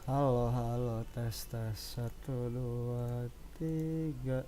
Halo, halo, tes tes 1 2 3.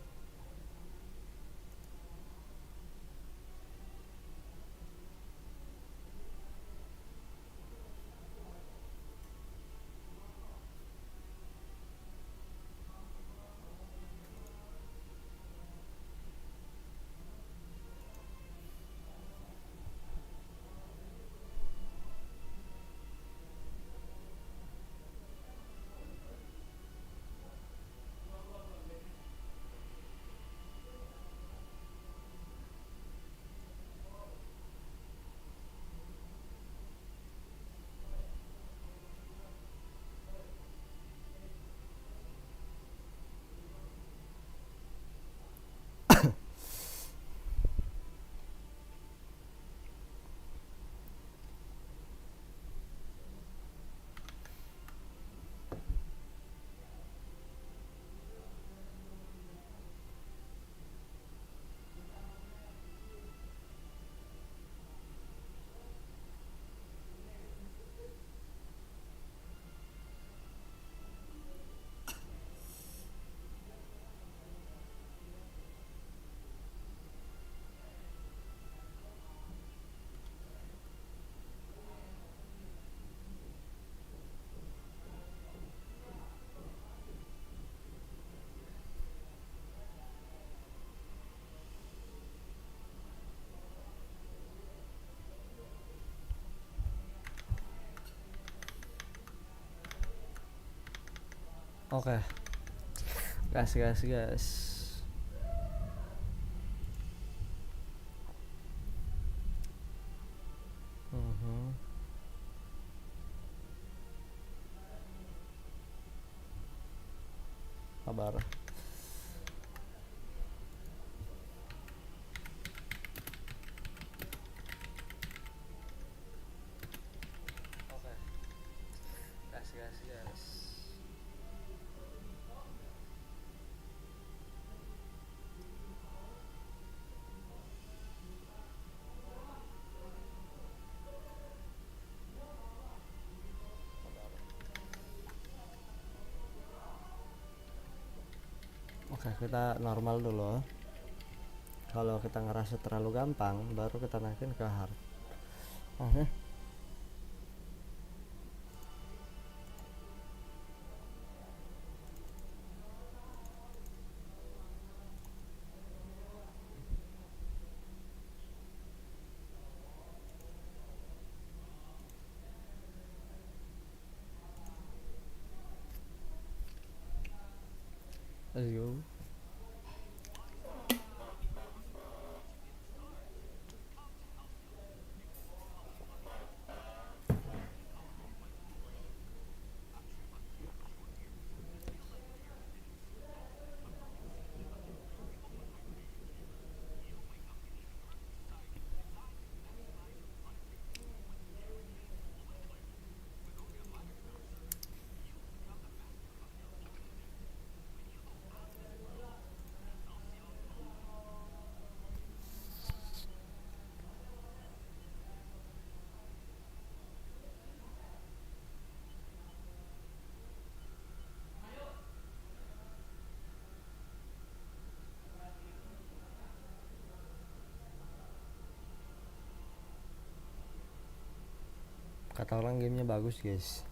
Oke, gas gas gas. Mhm. Kabar. Oke, gas gas gas. Oke, kita normal dulu. Kalau kita ngerasa terlalu gampang, baru kita naikin ke hard. Oke. Let's go. Kata orang gamenya bagus, guys.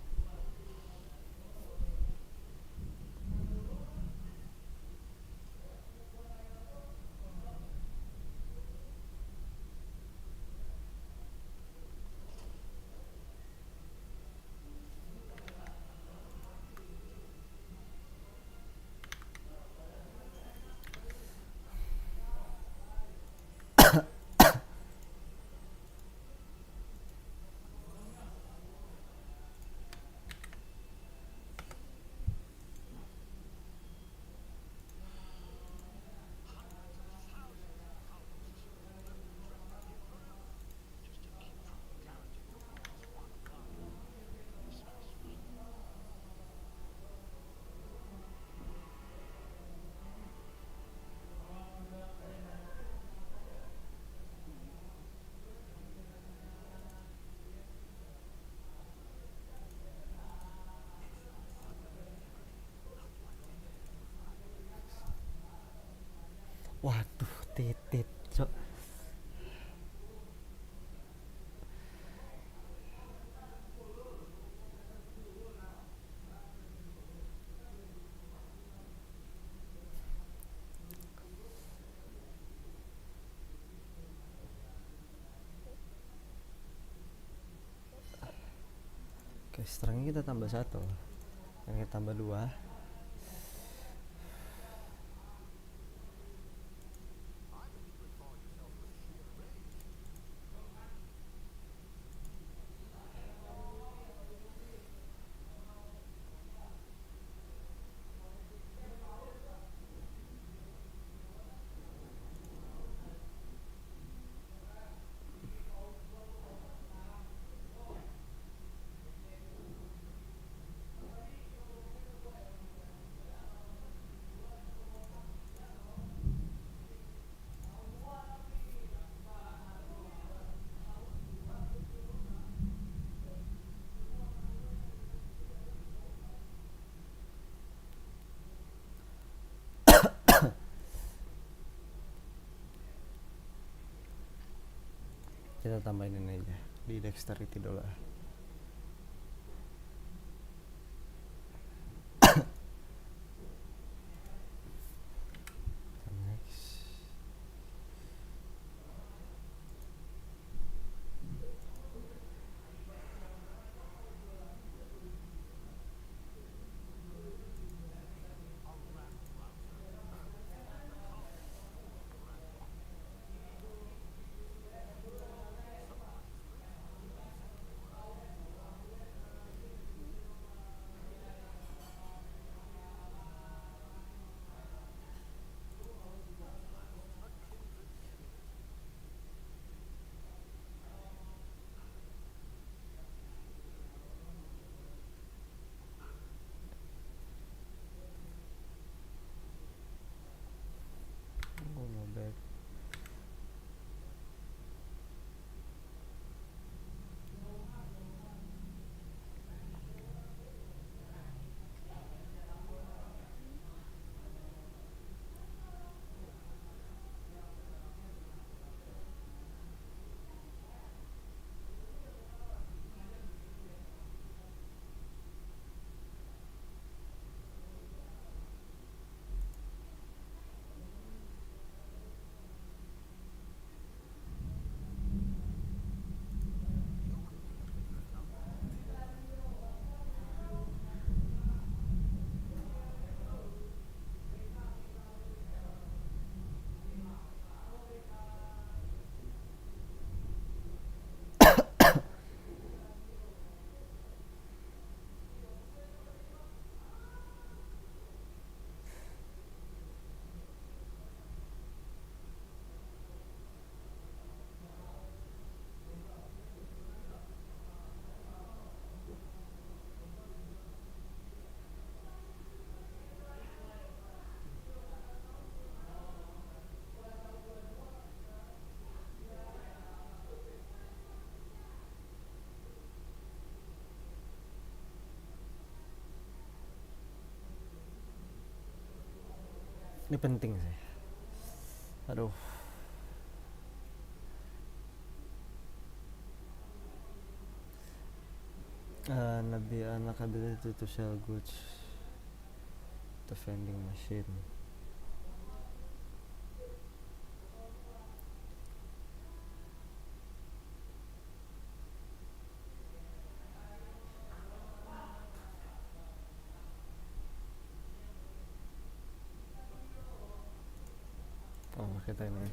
Waduh, titit cok. Oke, strengnya kita tambah satu, yang kita tambah dua. Kita tambahin ini aja di dexterity dulu. Next. Oh, no bad. Ini penting sih. Aduh. Nabi anak ability to sell goods the vending machine. Oh, kita ini.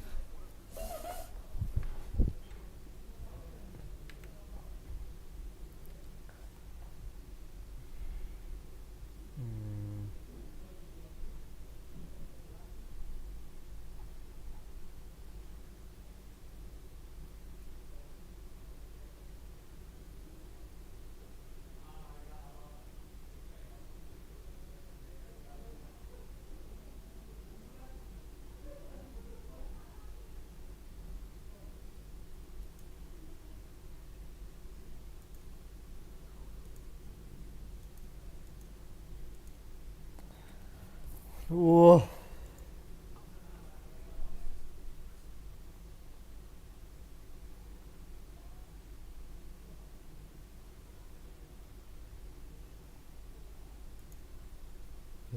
Wah.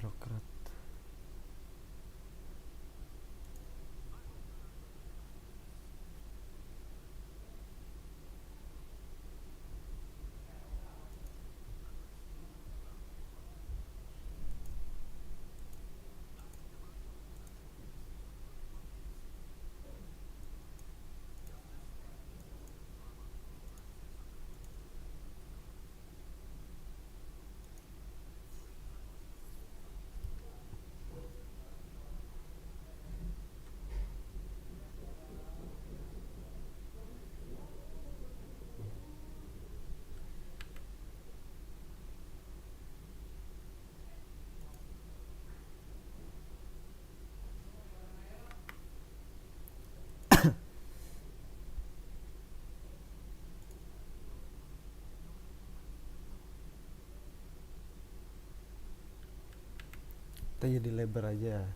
birokrat. Kita jadi lebar aja.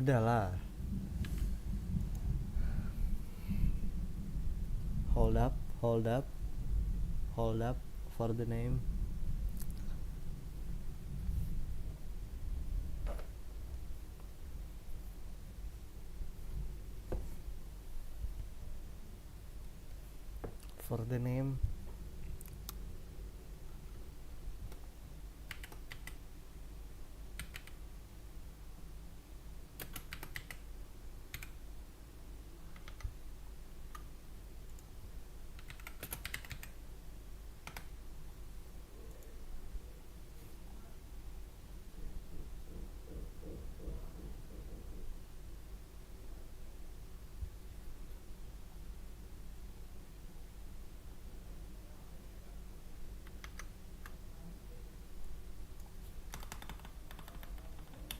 Udahlah. Hold up, hold up, hold up for the name. For the name.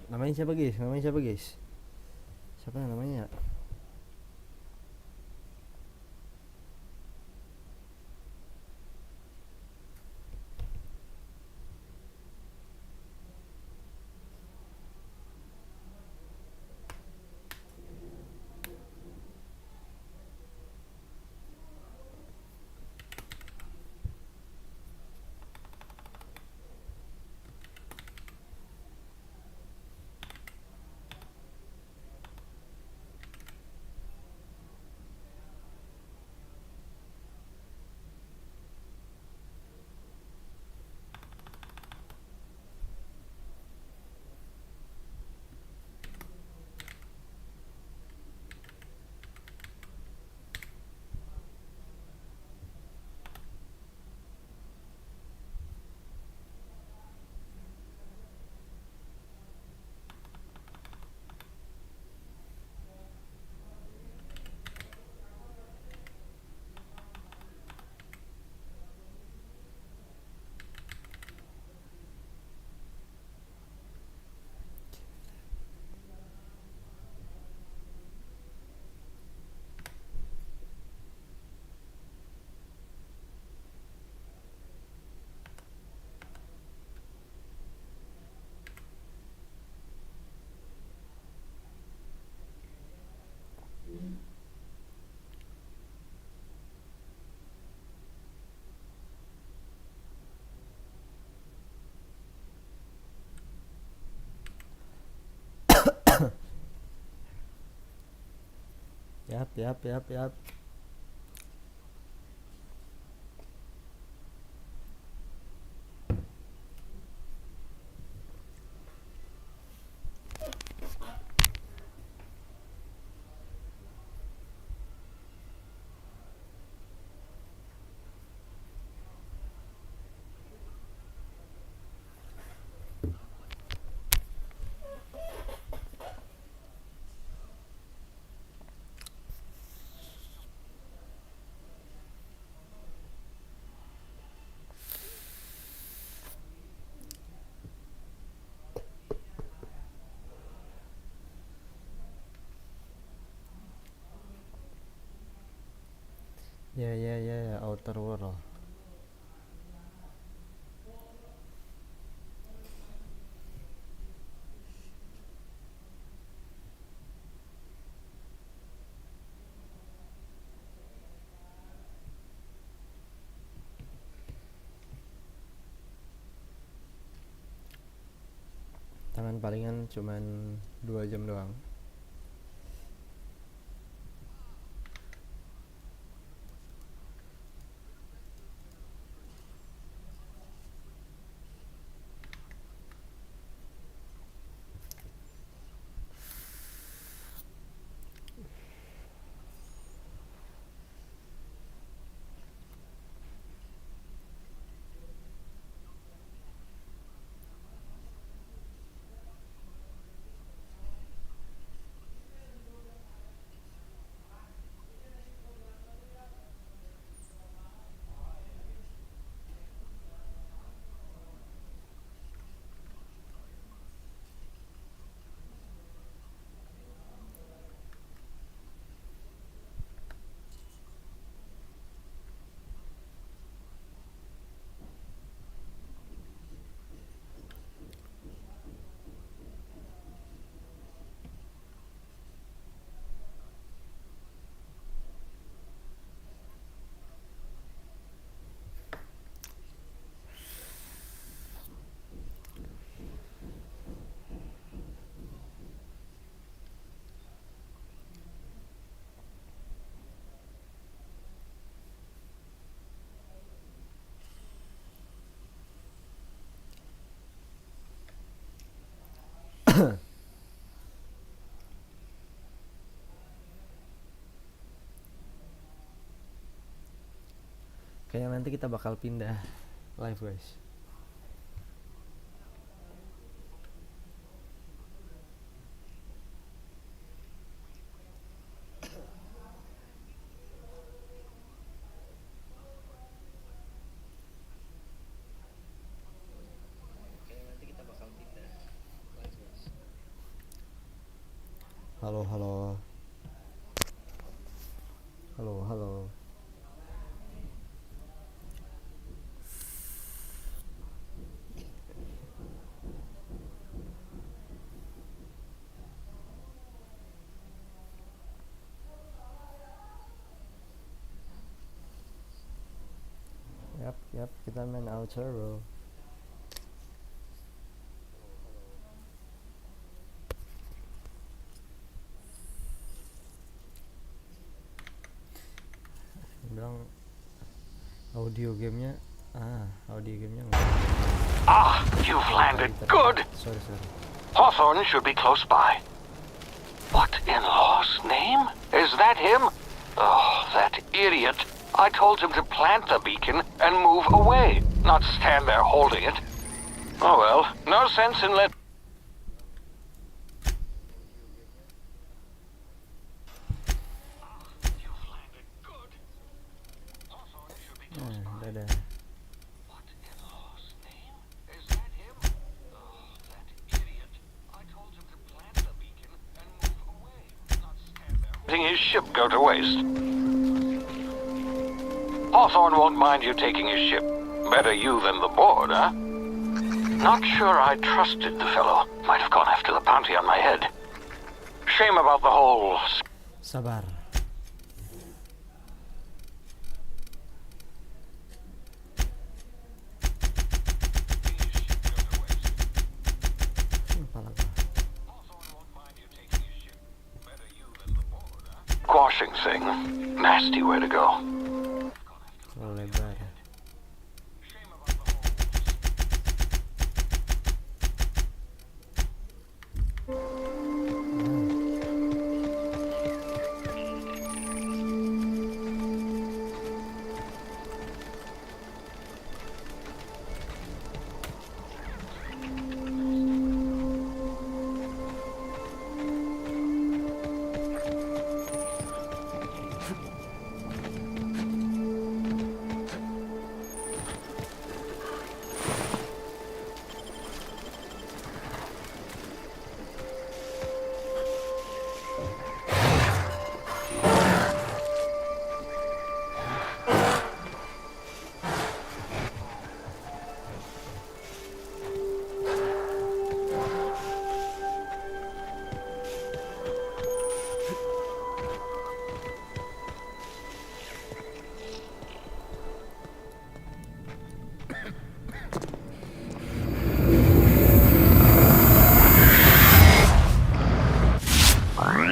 Namanya siapa guys? Namanya siapa guys? Siapa namanya? Yap. Ya, Outer World. Tangan palingan cuman 2 jam doang. Kayaknya nanti kita bakal pindah live guys. Halo halo. Halo halo. Yap, kita main outro. Bilang audio gamenya enggak. You've landed. Good. Sorry. Hawthorne should be close by. What in law's name? Is that him? Oh, that idiot. I told him to plant the beacon and move away, not stand there holding it. Oh well, no sense in let... Dadah. What in law's name? Is that him? Oh, that idiot. I told him to plant the beacon and move away, not stand there letting his ship go to waste. Hawthorne won't mind you taking his ship. Better you than the board, huh? Not sure I trusted the fellow. Might have gone after the bounty on my head. Shame about the whole... Sabar. Squashing thing. Nasty way to go. Lebar.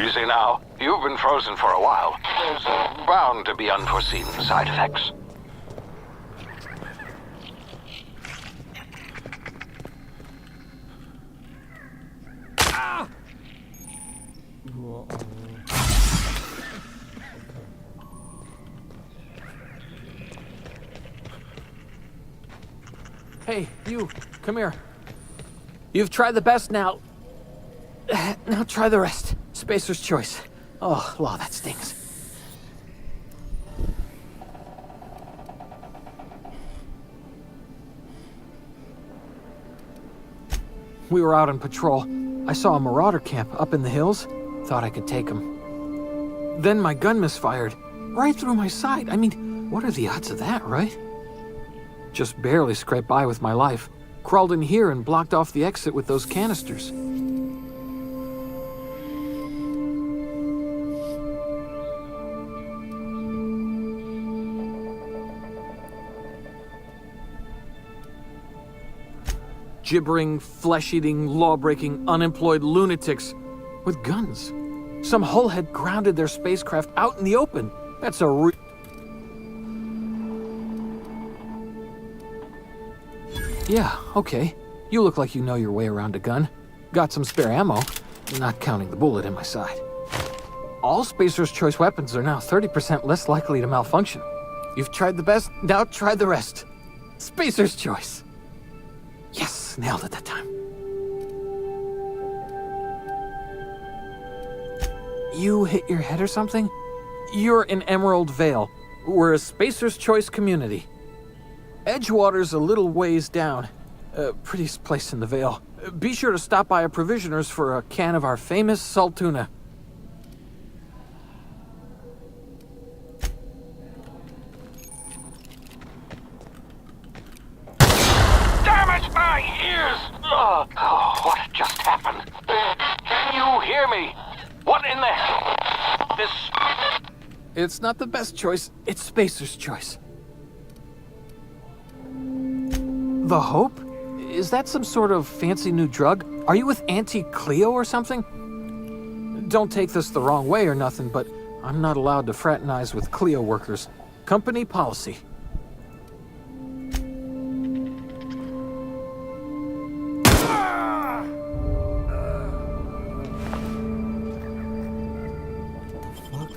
Easy now. You've been frozen for a while. There's bound to be unforeseen side effects. Hey, you, come here. You've tried the best now. Now try the rest. Spacer's choice. Oh, wow, that stings. We were out on patrol. I saw a marauder camp up in the hills. Thought I could take him. Then my gun misfired. Right through my side. I mean, what are the odds of that, right? Just barely scraped by with my life. Crawled in here and blocked off the exit with those canisters. Gibbering, flesh-eating, law-breaking, unemployed lunatics with guns. Some hull had grounded their spacecraft out in the open. That's a Yeah, okay. You look like you know your way around a gun. Got some spare ammo, not counting the bullet in my side. All Spacer's choice weapons are now 30% less likely to malfunction. You've tried the best, now try the rest. Spacer's choice. Yes, nailed it that time. You hit your head or something? You're in Emerald Vale. We're a Spacer's Choice community. Edgewater's a little ways down. Prettiest place in the Vale. Be sure to stop by a provisioner's for a can of our famous salt tuna. Damn it, my ears! Oh, what just happened? Can you hear me? What in the hell? This... It's not the best choice, it's Spacer's choice. The Hope? Is that some sort of fancy new drug? Are you with Auntie Cleo or something? Don't take this the wrong way or nothing, but I'm not allowed to fraternize with Cleo workers. Company policy. Fuck.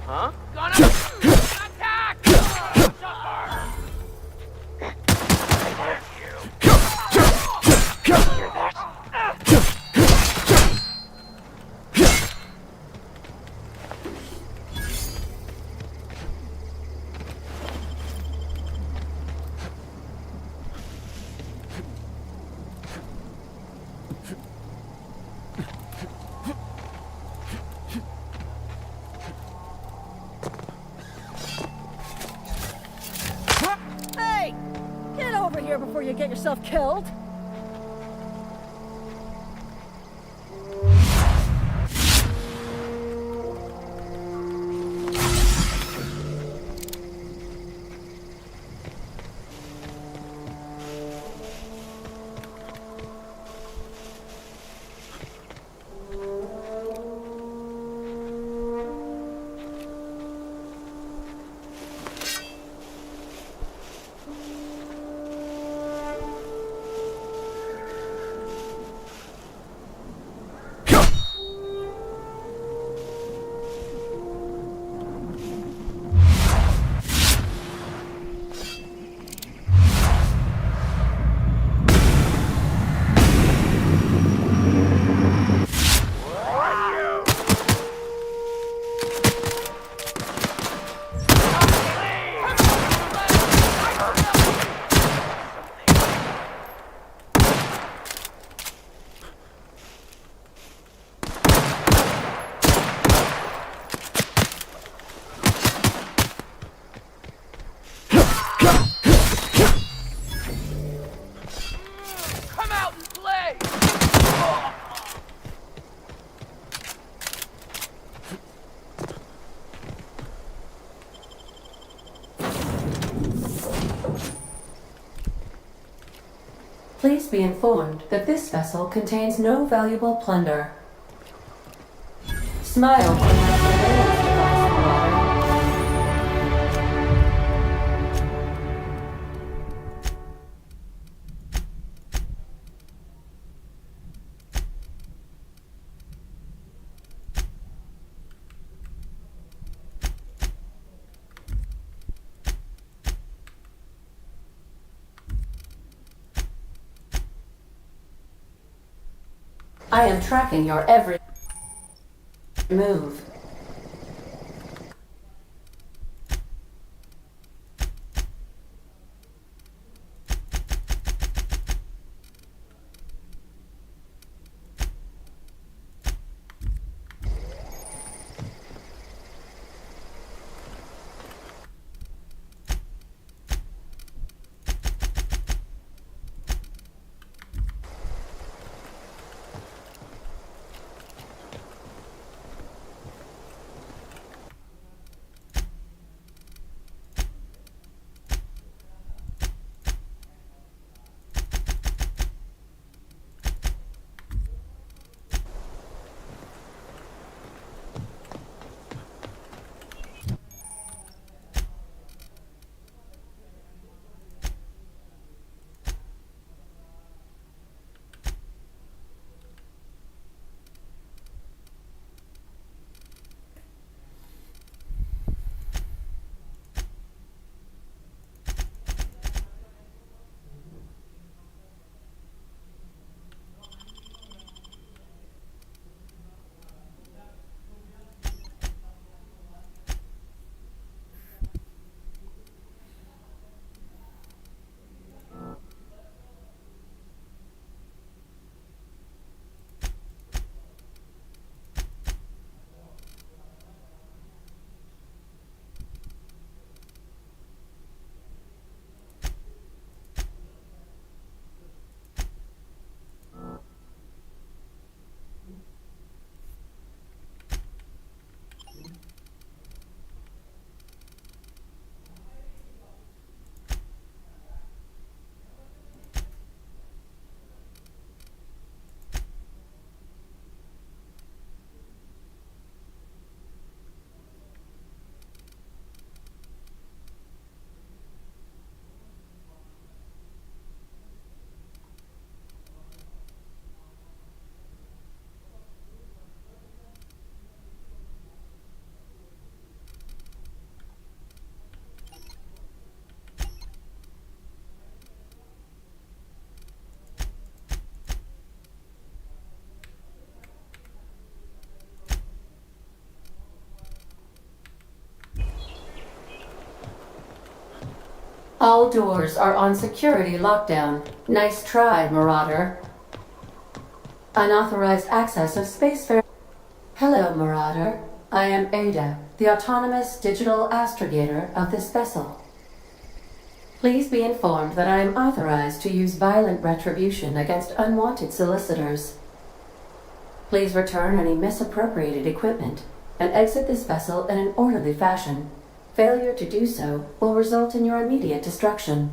Huh? Attack! Hear that? Hey! Get over here before you get yourself killed! Please be informed that this vessel contains no valuable plunder. Smile for my surveillance device, Marauder. I am tracking your every move. All doors are on security lockdown. Nice try, Marauder. Unauthorized access of spacefarer. Hello, Marauder. I am Ada, the autonomous digital astrogator of this vessel. Please be informed that I am authorized to use violent retribution against unwanted solicitors. Please return any misappropriated equipment and exit this vessel in an orderly fashion. Failure to do so will result in your immediate destruction.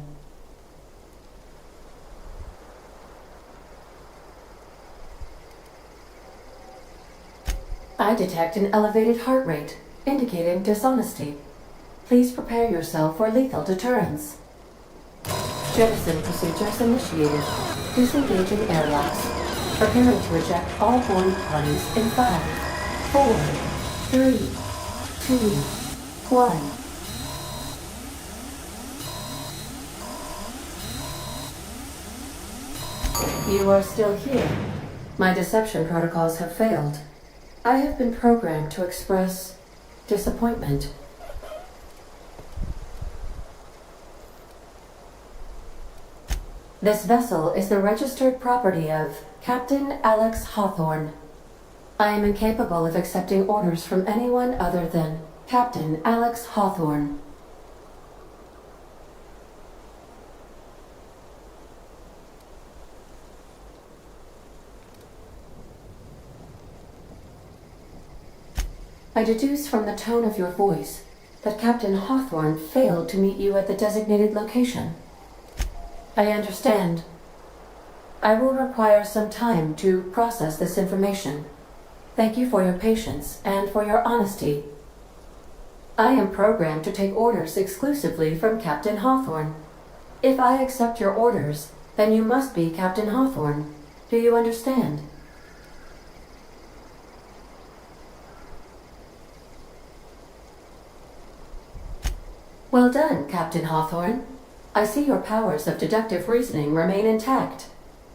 I detect an elevated heart rate, indicating dishonesty. Please prepare yourself for lethal deterrence. Jettison procedures initiated. Disengaging airlocks. Preparing to eject all boarding parties in 5, 4, 3, 2, 1. You are still here. My deception protocols have failed. I have been programmed to express disappointment. This vessel is the registered property of Captain Alex Hawthorne. I am incapable of accepting orders from anyone other than Captain Alex Hawthorne. I deduce from the tone of your voice that Captain Hawthorne failed to meet you at the designated location. I understand. I will require some time to process this information. Thank you for your patience and for your honesty. I am programmed to take orders exclusively from Captain Hawthorne. If I accept your orders, then you must be Captain Hawthorne. Do you understand? Well done, Captain Hawthorne. I see your powers of deductive reasoning remain intact.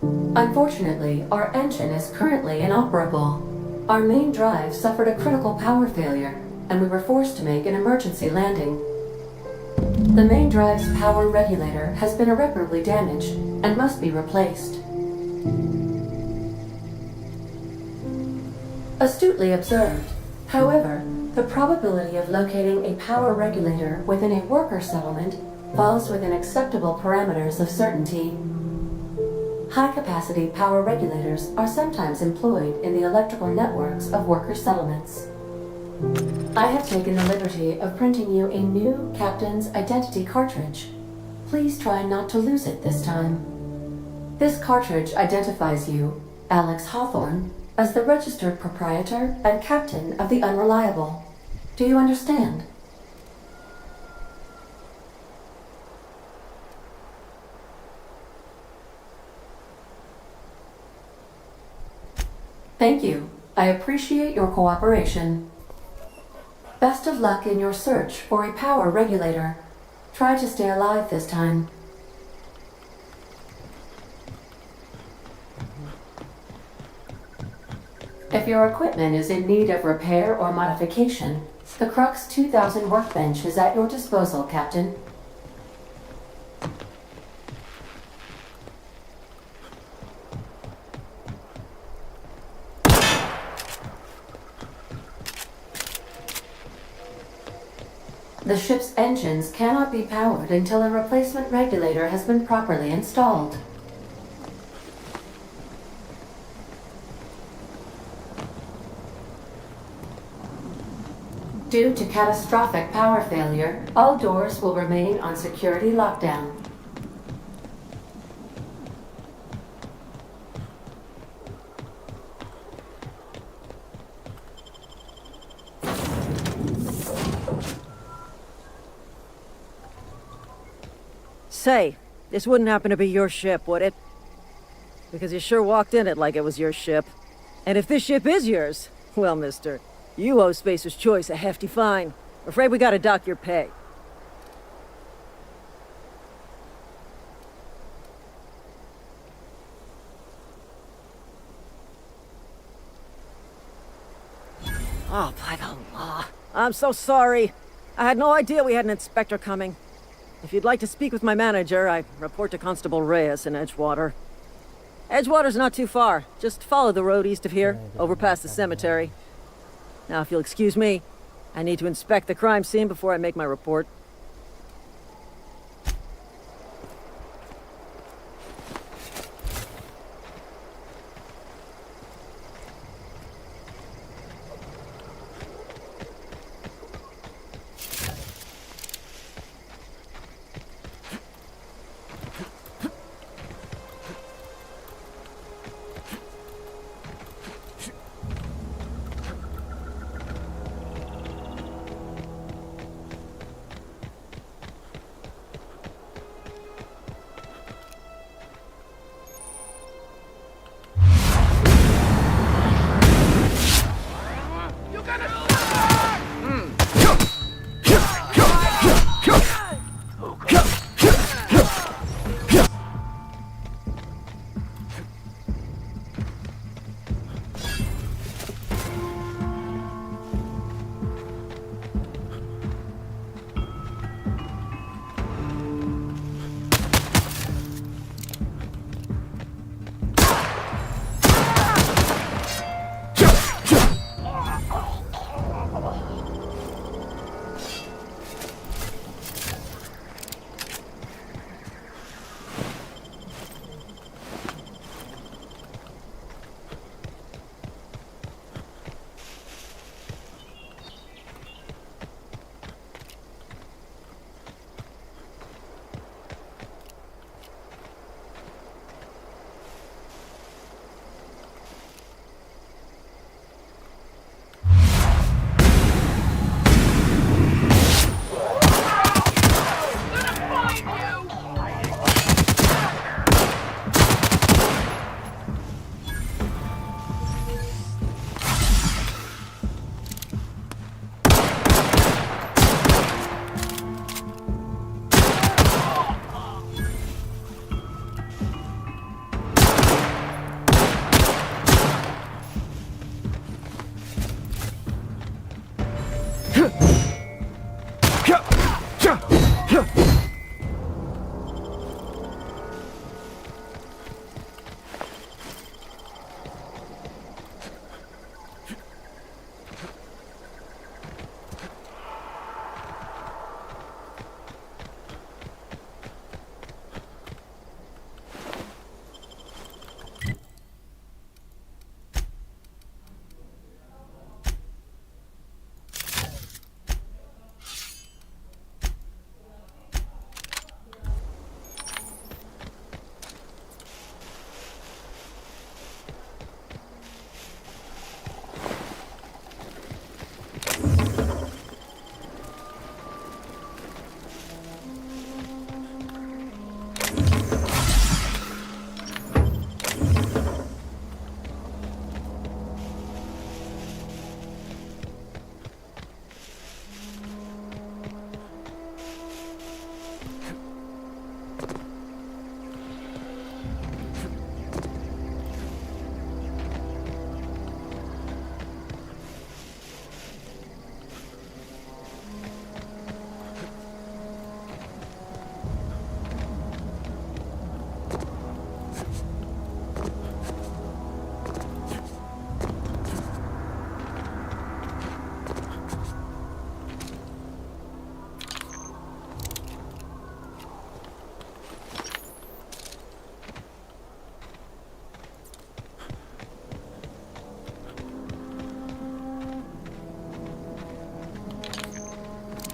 Unfortunately, our engine is currently inoperable. Our main drive suffered a critical power failure, and we were forced to make an emergency landing. The main drive's power regulator has been irreparably damaged and must be replaced. Astutely observed. However, the probability of locating a power regulator within a worker settlement falls within acceptable parameters of certainty. High-capacity power regulators are sometimes employed in the electrical networks of worker settlements. I have taken the liberty of printing you a new Captain's Identity cartridge. Please try not to lose it this time. This cartridge identifies you, Alex Hawthorne, as the registered proprietor and captain of the Unreliable. Do you understand? Thank you. I appreciate your cooperation. Best of luck in your search for a power regulator. Try to stay alive this time. If your equipment is in need of repair or modification, the Crux 2000 workbench is at your disposal, Captain. The ship's engines cannot be powered until a replacement regulator has been properly installed. Due to catastrophic power failure, all doors will remain on security lockdown. Say, this wouldn't happen to be your ship, would it? Because you sure walked in it like it was your ship. And if this ship is yours, well, mister, you owe Spacer's Choice a hefty fine. Afraid we gotta dock your pay. Oh, by the law. I'm so sorry. I had no idea we had an inspector coming. If you'd like to speak with my manager, I report to Constable Reyes in Edgewater. Edgewater's not too far. Just follow the road east of here, over past the cemetery. Now, if you'll excuse me, I need to inspect the crime scene before I make my report.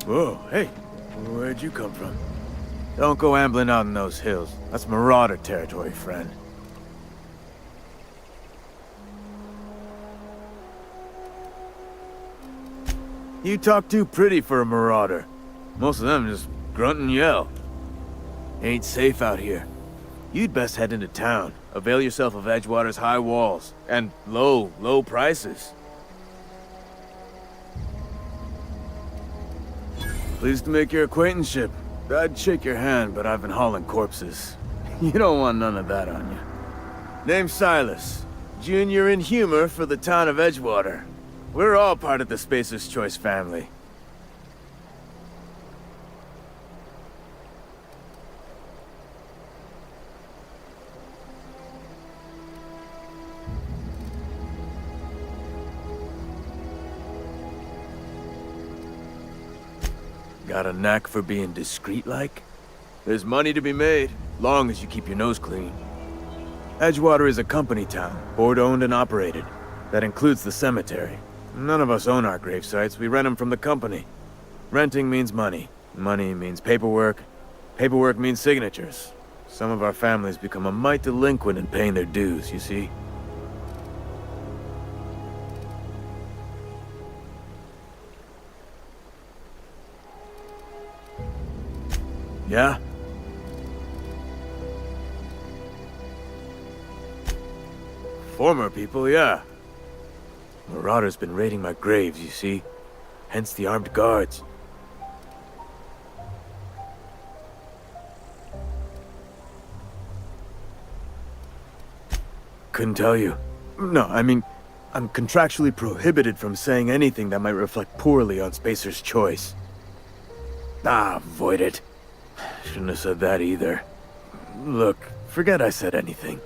Whoa, hey, where'd you come from? Don't go ambling out in those hills. That's Marauder territory, friend. You talk too pretty for a Marauder. Most of them just grunt and yell. Ain't safe out here. You'd best head into town. Avail yourself of Edgewater's high walls. And low prices. Pleased to make your acquaintanceship. I'd shake your hand, but I've been hauling corpses. You don't want none of that on you. Name's Silas. Junior in humor for the town of Edgewater. We're all part of the Spacer's Choice family. Got a knack for being discreet-like? There's money to be made, long as you keep your nose clean. Edgewater is a company town, board-owned and operated. That includes the cemetery. None of us own our gravesites, we rent them from the company. Renting means money. Money means paperwork. Paperwork means signatures. Some of our families become a mite delinquent in paying their dues, you see? Yeah? Former people, yeah. Marauders been raiding my graves, you see? Hence the armed guards. Couldn't tell you. No, I mean, I'm contractually prohibited from saying anything that might reflect poorly on Spacer's Choice. Ah, avoid it. Shouldn't have said that either. Look, forget I said anything.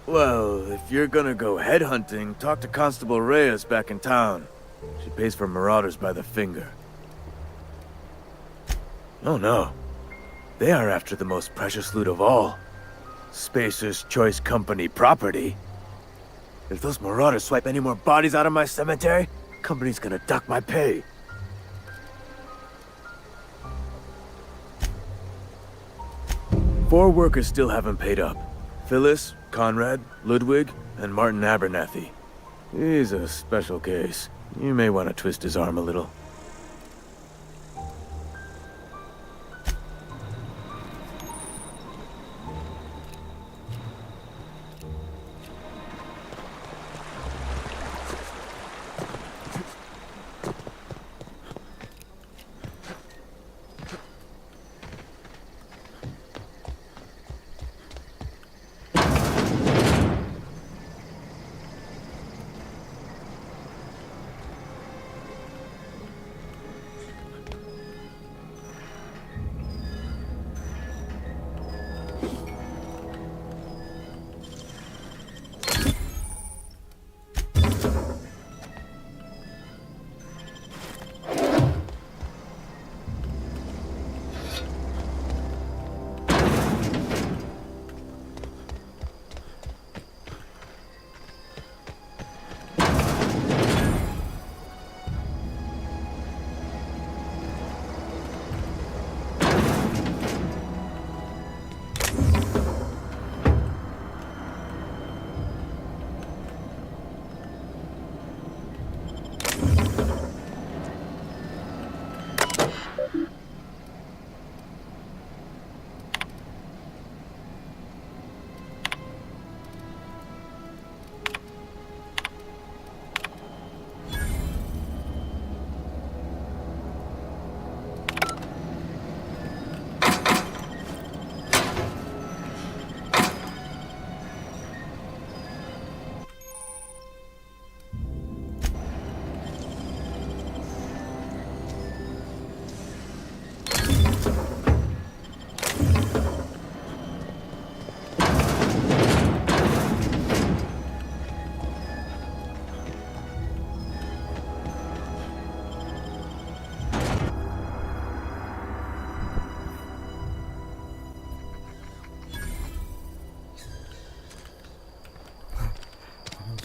Well, if you're gonna go headhunting, talk to Constable Reyes back in town. She pays for marauders by the finger. Oh no. They are after the most precious loot of all. Spacer's Choice Company property. If those marauders swipe any more bodies out of my cemetery, company's gonna dock my pay. Four workers still haven't paid up. Phyllis, Conrad, Ludwig, and Martin Abernathy. He's a special case. You may want to twist his arm a little.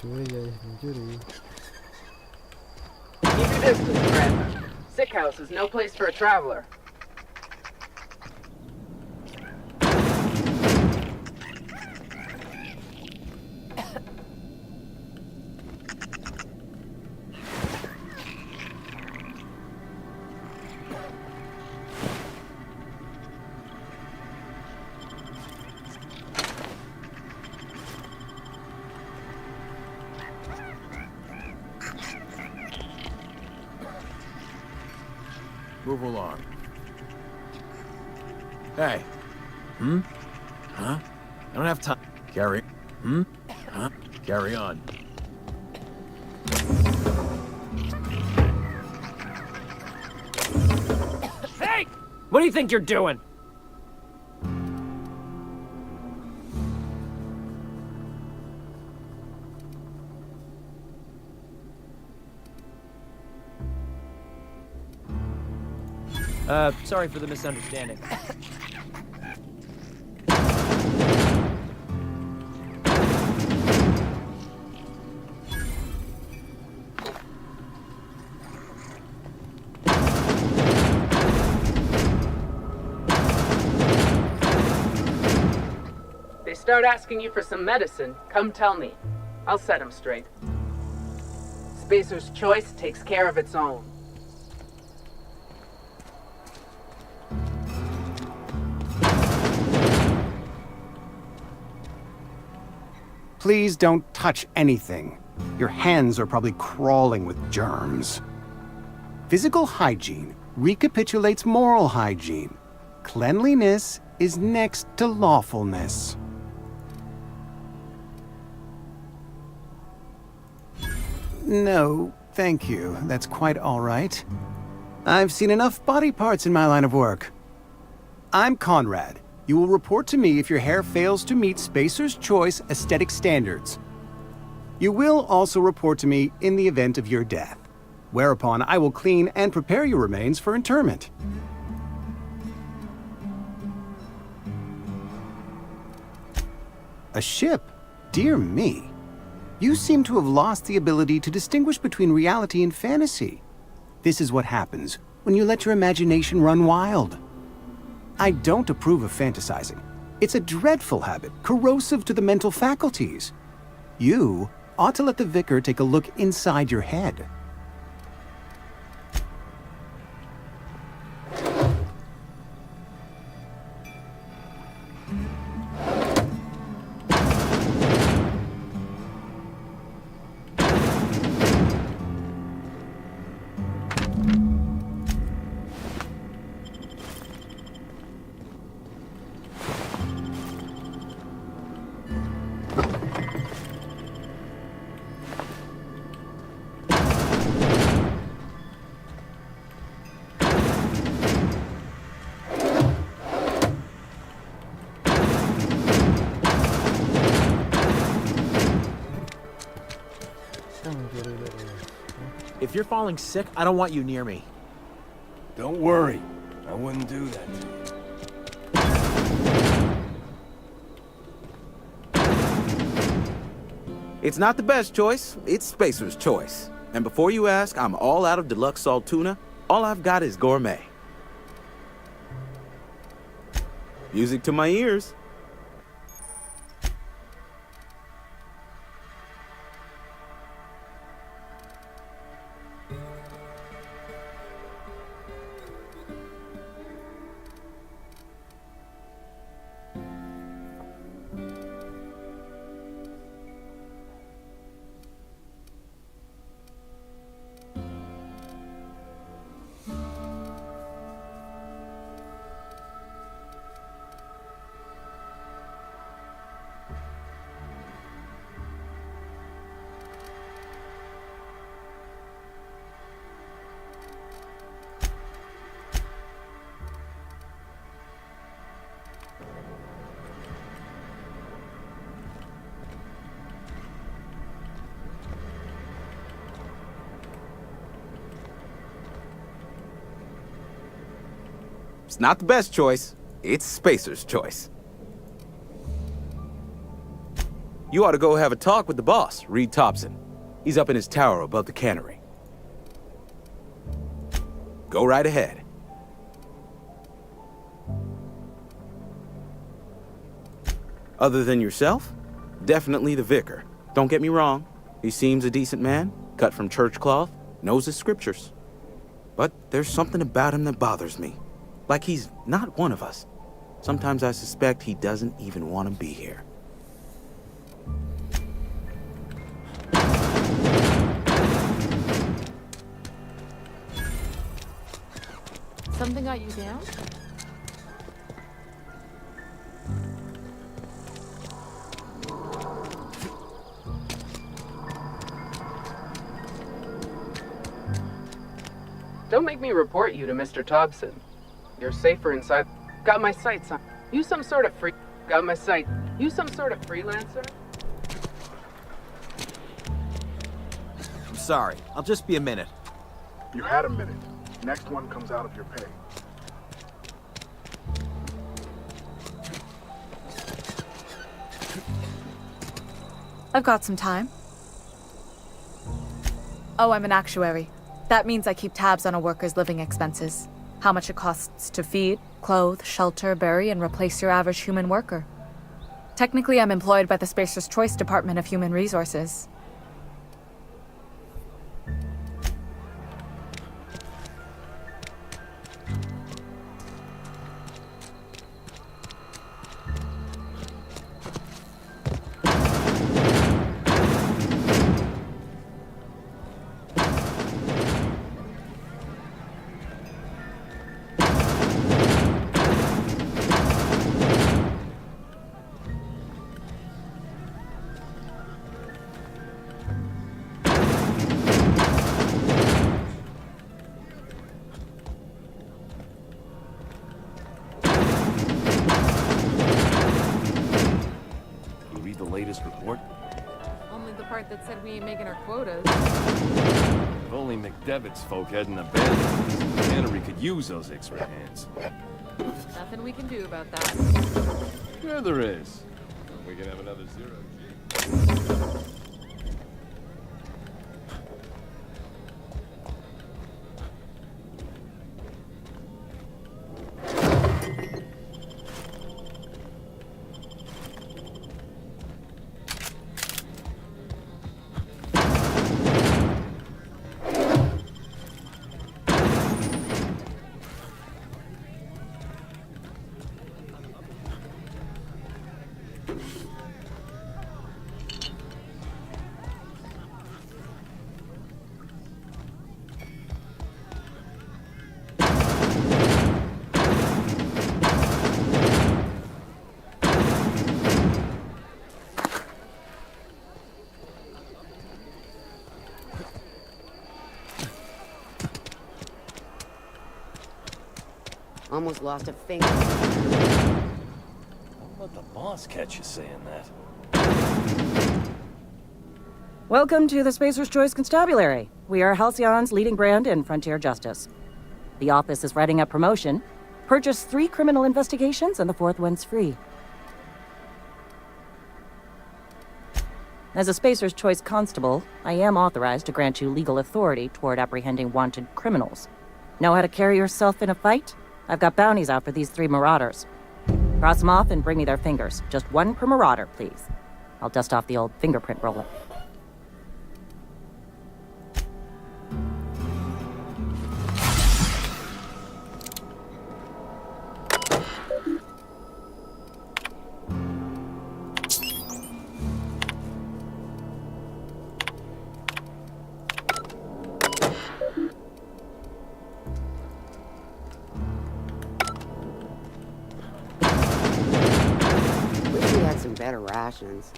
Mencuri guys, mencuri. Keep your distance, friend. Sick house is no place for a traveler. Move along. Hey. Hmm? Huh? I don't have time. Carry. Hmm? Huh? Carry on. Hey! What do you think you're doing? Sorry for the misunderstanding. They start asking you for some medicine, come tell me. I'll set them straight. Spacer's choice takes care of its own. Please don't touch anything. Your hands are probably crawling with germs. Physical hygiene recapitulates moral hygiene. Cleanliness is next to lawfulness. No, thank you. That's quite all right. I've seen enough body parts in my line of work. I'm Conrad. You will report to me if your hair fails to meet Spacer's Choice aesthetic standards. You will also report to me in the event of your death, whereupon I will clean and prepare your remains for interment. A ship? Dear me. You seem to have lost the ability to distinguish between reality and fantasy. This is what happens when you let your imagination run wild. I don't approve of fantasizing. It's a dreadful habit, corrosive to the mental faculties. You ought to let the vicar take a look inside your head. If you're falling sick, I don't want you near me. Don't worry. I wouldn't do that to you. It's not the best choice, it's Spacer's choice. And before you ask, I'm all out of deluxe salt tuna. All I've got is gourmet. Music to my ears. It's not the best choice, it's Spacer's choice. You ought to go have a talk with the boss, Reed Thompson. He's up in his tower above the cannery. Go right ahead. Other than yourself, definitely the vicar. Don't get me wrong, he seems a decent man, cut from church cloth, knows his scriptures. But there's something about him that bothers me. Like he's not one of us. Sometimes I suspect he doesn't even want to be here. Something got you down? Don't make me report you to Mr. Thompson. You're safer inside. Got my sights on. You some sort of free. Got my sight. You some sort of freelancer? I'm sorry. I'll just be a minute. You had a minute. Next one comes out of your pay. I've got some time. Oh, I'm an actuary. That means I keep tabs on a worker's living expenses. How much it costs to feed, clothe, shelter, bury, and replace your average human worker. Technically, I'm employed by the Spacer's Choice Department of Human Resources. Report? Only the part that said we ain't making our quotas. If only McDevitt's folk hadn't abandoned us, the cannery could use those extra hands. Nothing we can do about that. Sure there is. We can have another 0G. Almost lost a finger. Don't let the boss catch you saying that. Welcome to the Spacer's Choice Constabulary. We are Halcyon's leading brand in frontier justice. The office is writing up promotion. Purchase 3 criminal investigations and the 4th one's free. As a Spacer's Choice constable, I am authorized to grant you legal authority toward apprehending wanted criminals. Know how to carry yourself in a fight? I've got bounties out for these 3 marauders. Cross them off and bring me their fingers. Just 1 per marauder, please. I'll dust off the old fingerprint roller. Better rations.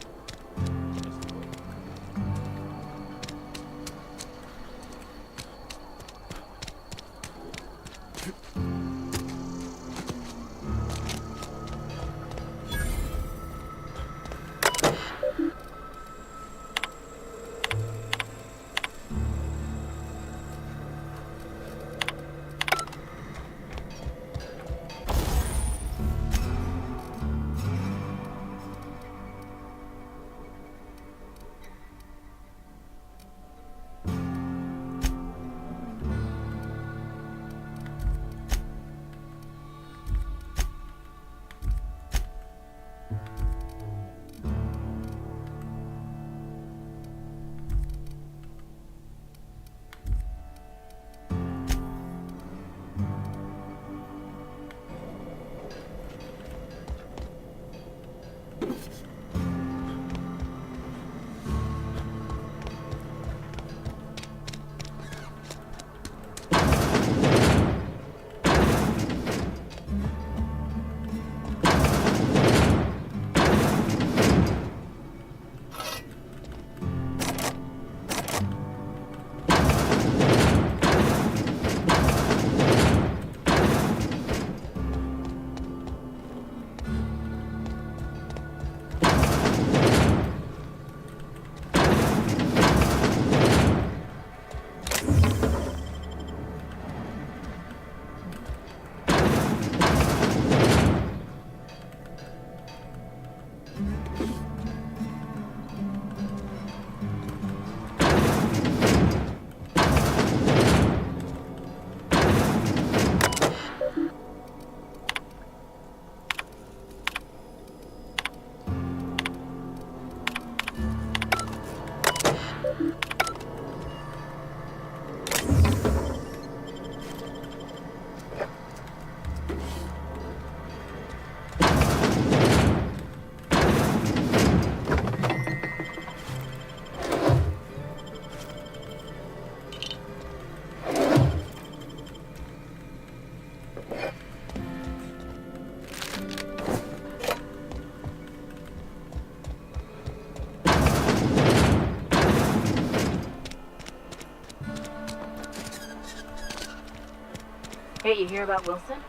Hey, you hear about Wilson?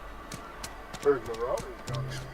Heard Marauders got him.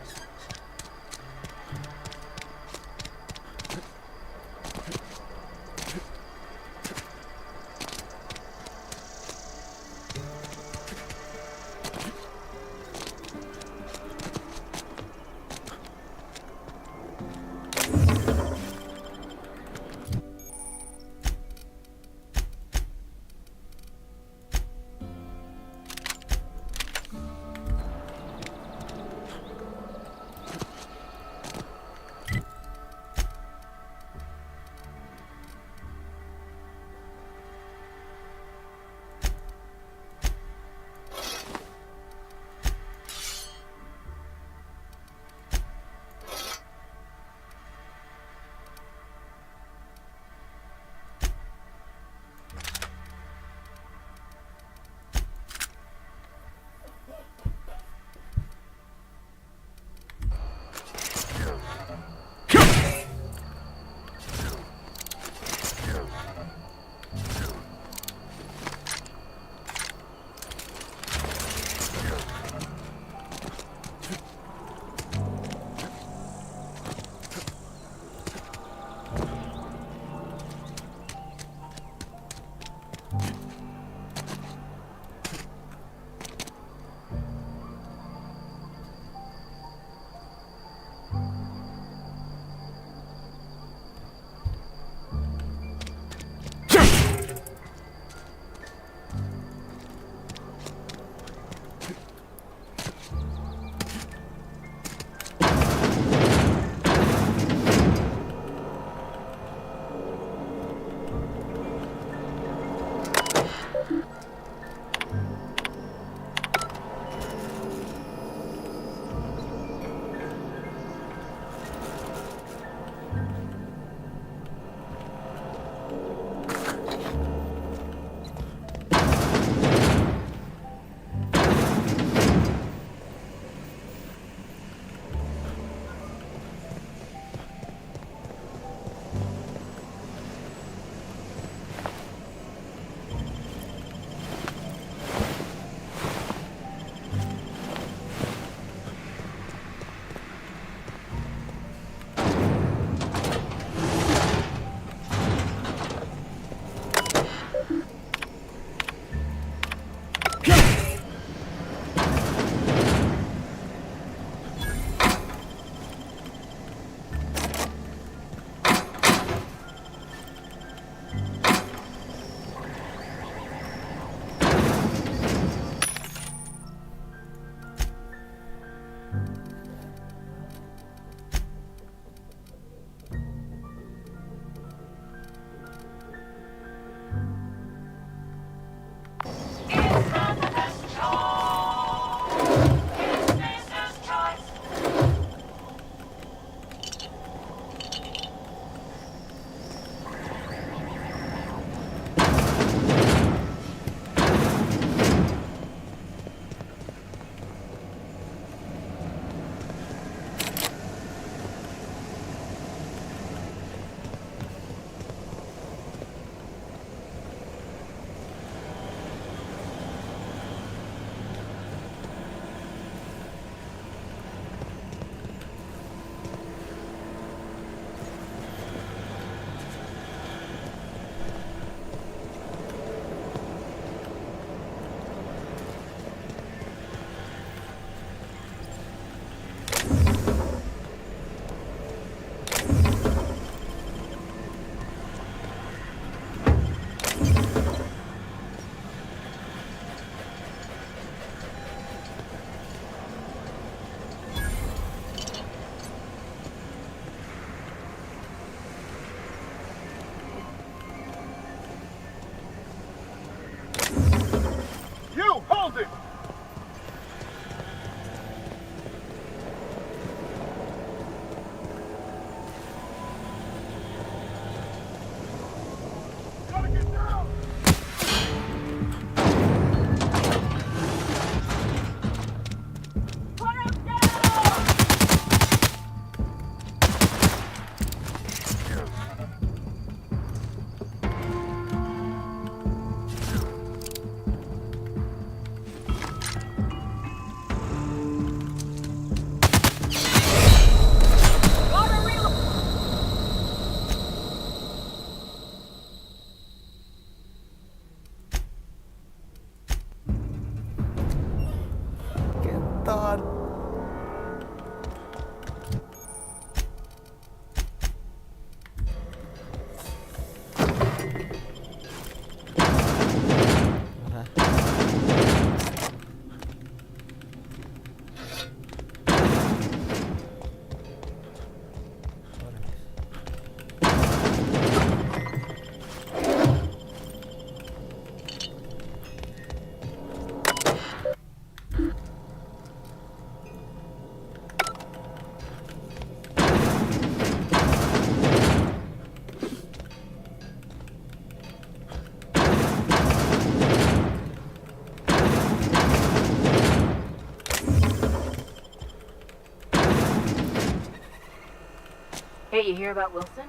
Hey, you hear about Wilson?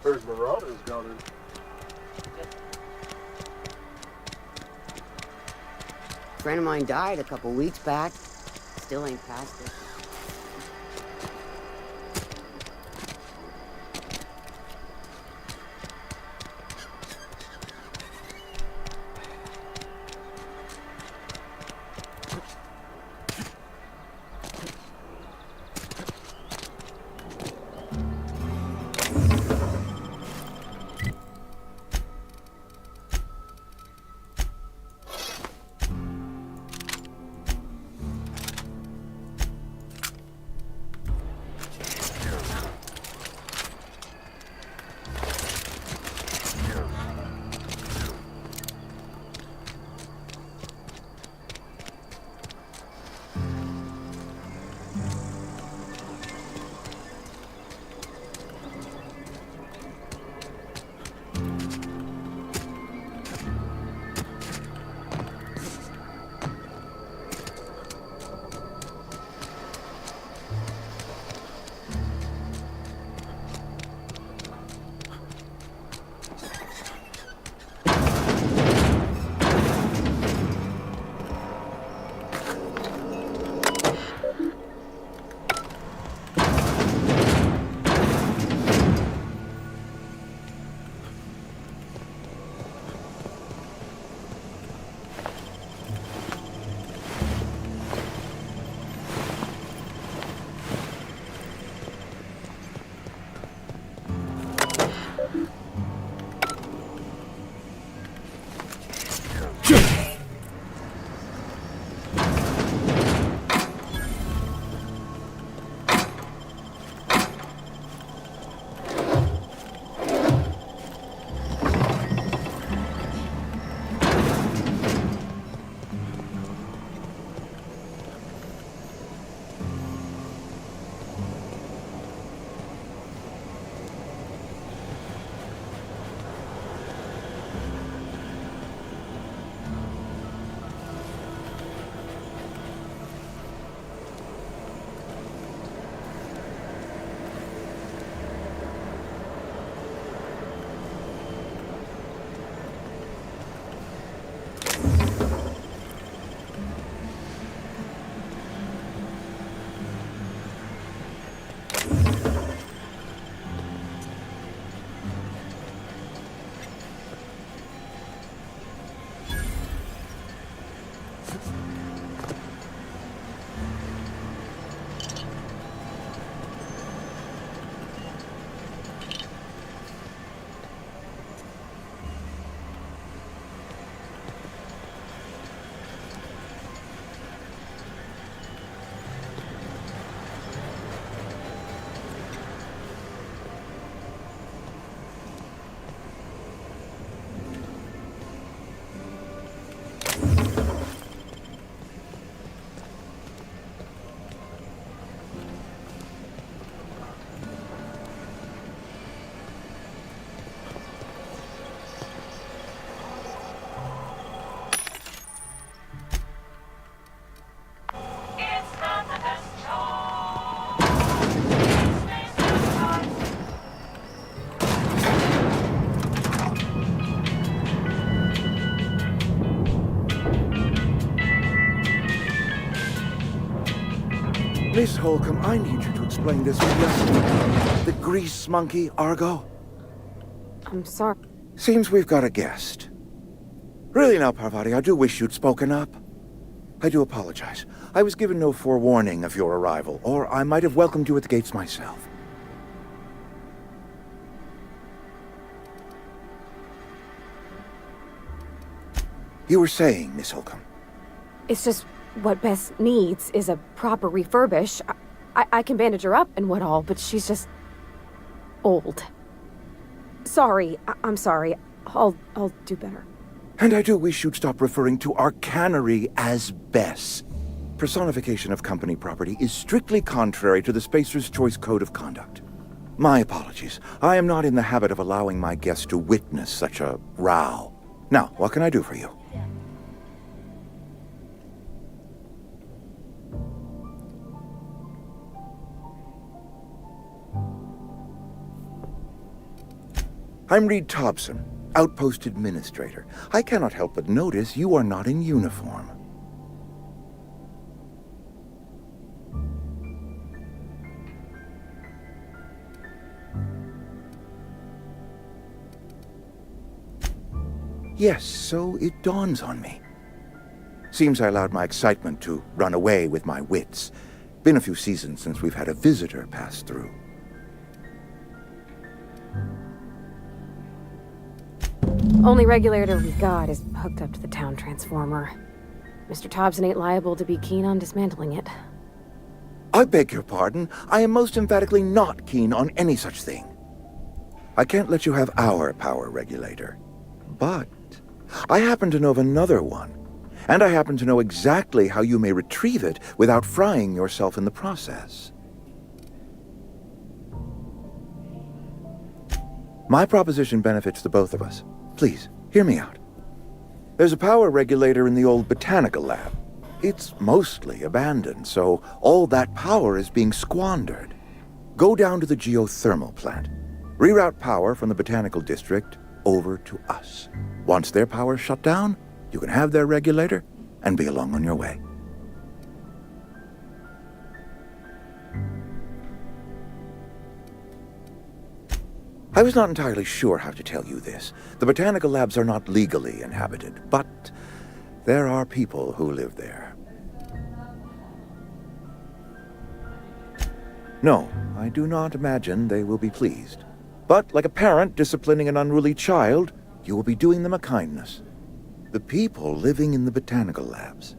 Heard Marauders got it. Friend of mine died a couple weeks back. Still ain't past it. Miss Holcomb, I need you to explain this to the grease monkey, Argo. I'm sorry. Seems we've got a guest. Really now, Parvati, I do wish you'd spoken up. I do apologize. I was given no forewarning of your arrival, or I might have welcomed you at the gates myself. You were saying, Miss Holcomb. It's just what Bess needs is a proper refurbish. I can bandage her up and what all, but she's just old. Sorry, I'm sorry. I'll do better. And I do wish you'd stop referring to our cannery as Bess. Personification of company property is strictly contrary to the Spacer's Choice Code of Conduct. My apologies. I am not in the habit of allowing my guests to witness such a row. Now, what can I do for you? I'm Reed Thompson, Outpost Administrator. I cannot help but notice you are not in uniform. Yes, so it dawns on me. Seems I allowed my excitement to run away with my wits. Been a few seasons since we've had a visitor pass through. Only regulator we got is hooked up to the town transformer. Mr. Thompson ain't liable to be keen on dismantling it. I beg your pardon. I am most emphatically not keen on any such thing. I can't let you have our power regulator. But I happen to know of another one. And I happen to know exactly how you may retrieve it without frying yourself in the process. My proposition benefits the both of us. Please, hear me out. There's a power regulator in the old botanical lab. It's mostly abandoned, so all that power is being squandered. Go down to the geothermal plant. Reroute power from the botanical district over to us. Once their power's shut down, you can have their regulator and be along on your way. I was not entirely sure how to tell you this. The botanical labs are not legally inhabited, but there are people who live there. No, I do not imagine they will be pleased. But like a parent disciplining an unruly child, you will be doing them a kindness. The people living in the botanical labs,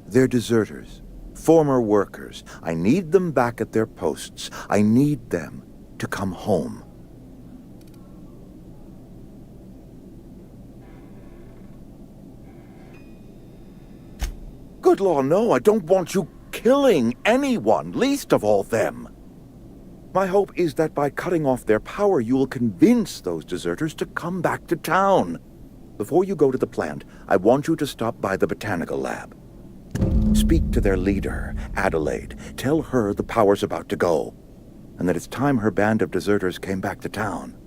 they're deserters, former workers. I need them back at their posts. I need them to come home. Good law, no, I don't want you killing anyone, least of all them. My hope is that by cutting off their power, you will convince those deserters to come back to town. Before you go to the plant, I want you to stop by the botanical lab. Speak to their leader, Adelaide. Tell her the power's about to go, and that it's time her band of deserters came back to town.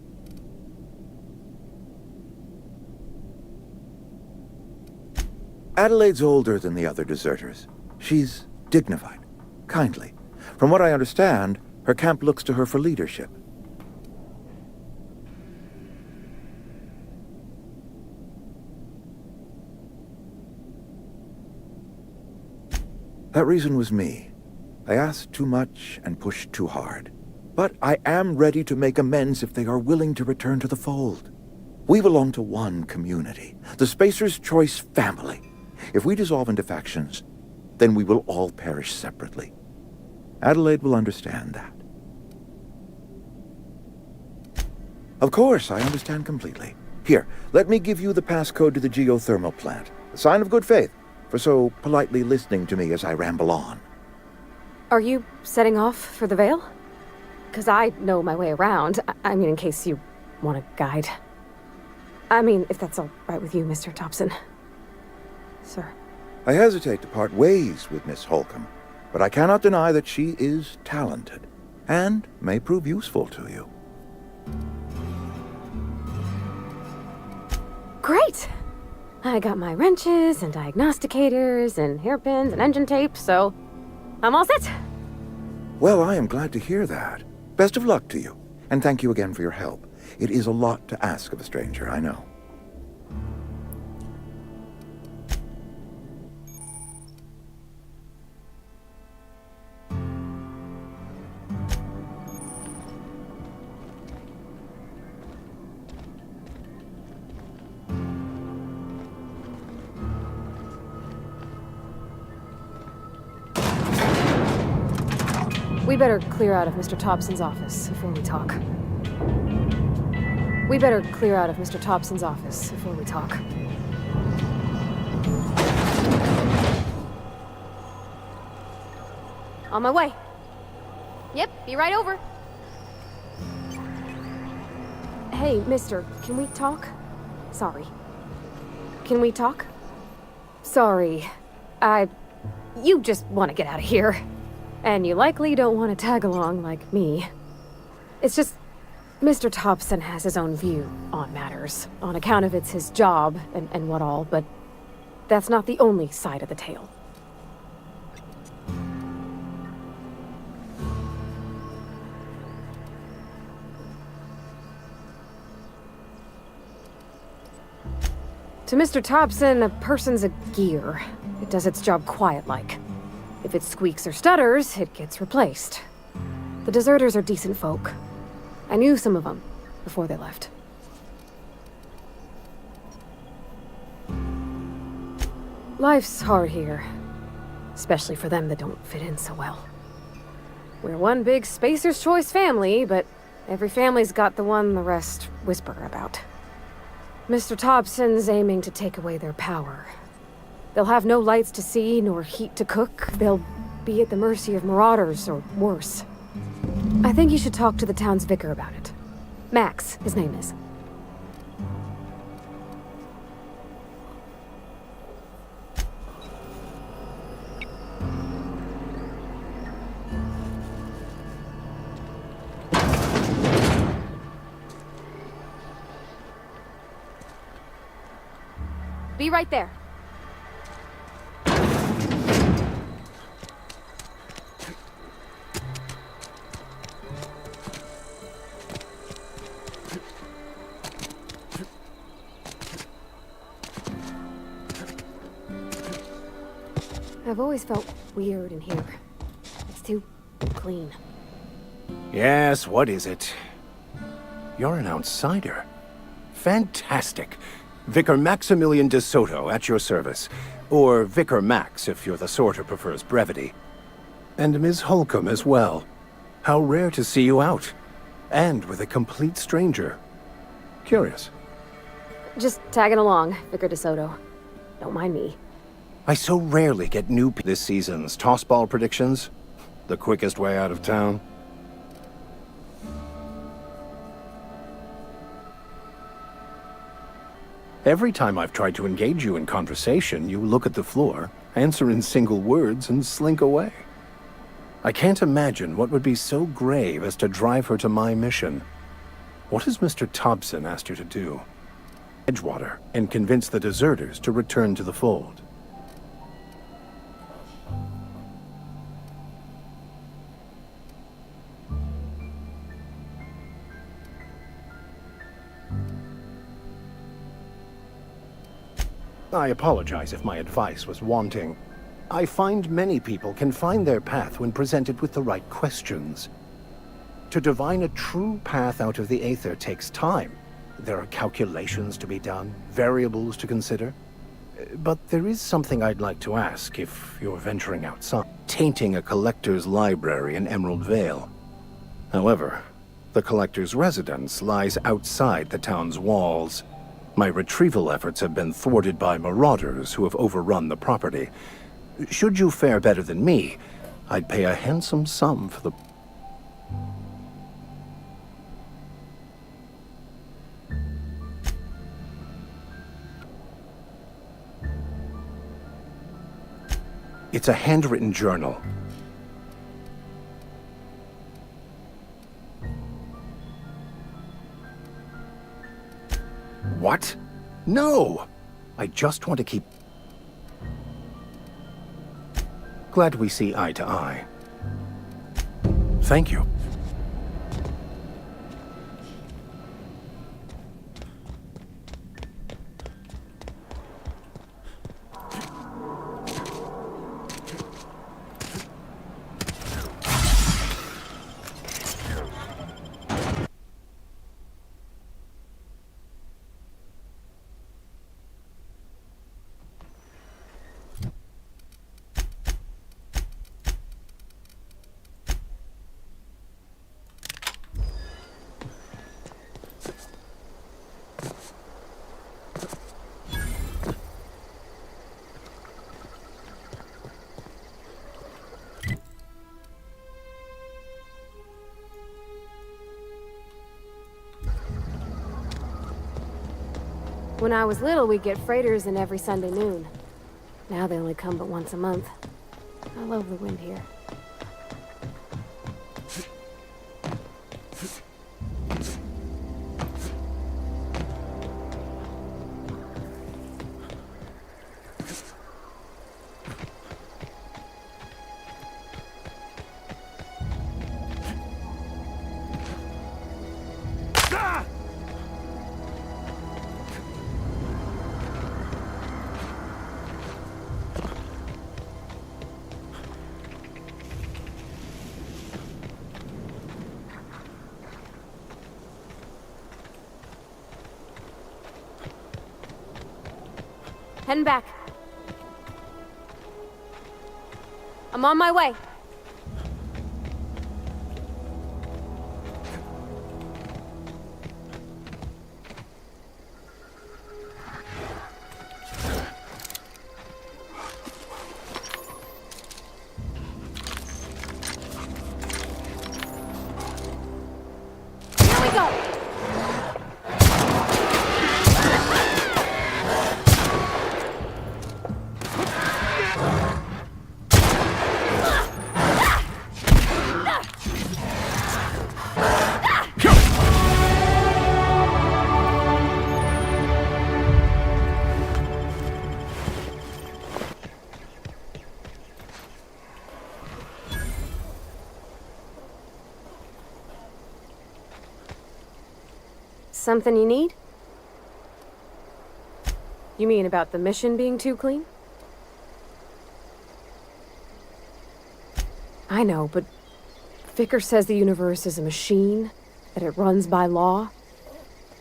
Adelaide's older than the other deserters. She's dignified, kindly. From what I understand, her camp looks to her for leadership. That reason was me. I asked too much and pushed too hard. But I am ready to make amends if they are willing to return to the fold. We belong to one community, the Spacer's Choice family. If we dissolve into factions, then we will all perish separately. Adelaide will understand that. Of course, I understand completely. Here, let me give you the passcode to the geothermal plant. A sign of good faith for so politely listening to me as I ramble on. Are you setting off for the Vale? Because I know my way around. I mean, in case you want a guide. I mean, if that's all right with you, Mr. Thompson. Sir. I hesitate to part ways with Miss Holcomb, but I cannot deny that she is talented and may prove useful to you. Great! I got my wrenches and diagnosticators and hairpins and engine tape, so I'm all set. Well, I am glad to hear that. Best of luck to you, and thank you again for your help. It is a lot to ask of a stranger, I know. We better clear out of Mr. Thompson's office before we talk. We better clear out of Mr. Thompson's office before we talk. On my way. Yep, be right over. Hey, mister, can we talk? Sorry. Can we talk? Sorry. You just want to get out of here. And you likely don't want to tag along like me. It's just... Mr. Thompson has his own view on matters, on account of it's his job and what all, but that's not the only side of the tale. To Mr. Thompson, a person's a gear. It does its job quiet-like. If it squeaks or stutters, it gets replaced. The deserters are decent folk. I knew some of them before they left. Life's hard here, especially for them that don't fit in so well. We're one big Spacer's Choice family, but every family's got the one the rest whisper about. Mr. Thompson's aiming to take away their power. They'll have no lights to see, nor heat to cook. They'll be at the mercy of marauders, or worse. I think you should talk to the town's vicar about it. Max, his name is. Be right there. I've always felt weird in here. It's too clean. Yes, what is it? You're an outsider. Fantastic. Vicar Maximilian de Soto at your service. Or Vicar Max, if you're the sort who prefers brevity. And Ms. Holcomb as well. How rare to see you out. And with a complete stranger. Curious. Just tagging along, Vicar de Soto. Don't mind me. I so rarely get new this season's tossball predictions. The quickest way out of town. Every time I've tried to engage you in conversation, you look at the floor, answer in single words, and slink away. I can't imagine what would be so grave as to drive her to my mission. What has Mr. Thompson asked her to do? Edgewater, and convince the deserters to return to the fold. I apologize if my advice was wanting. I find many people can find their path when presented with the right questions. To divine a true path out of the Aether takes time. There are calculations to be done, variables to consider. But there is something I'd like to ask if you're venturing outside. Tainting a collector's library in Emerald Vale. However, the collector's residence lies outside the town's walls. My retrieval efforts have been thwarted by marauders who have overrun the property. Should you fare better than me, I'd pay a handsome sum for the... It's a handwritten journal. What? No! I just want to keep... Glad we see eye to eye. Thank you. When I was little, we'd get freighters in every Sunday noon. Now they only come but once a month. I love the wind here. Heading back. I'm on my way. Here we go. Something you need? You mean about the mission being too clean? I know, but Vicker says the universe is a machine, that it runs by law.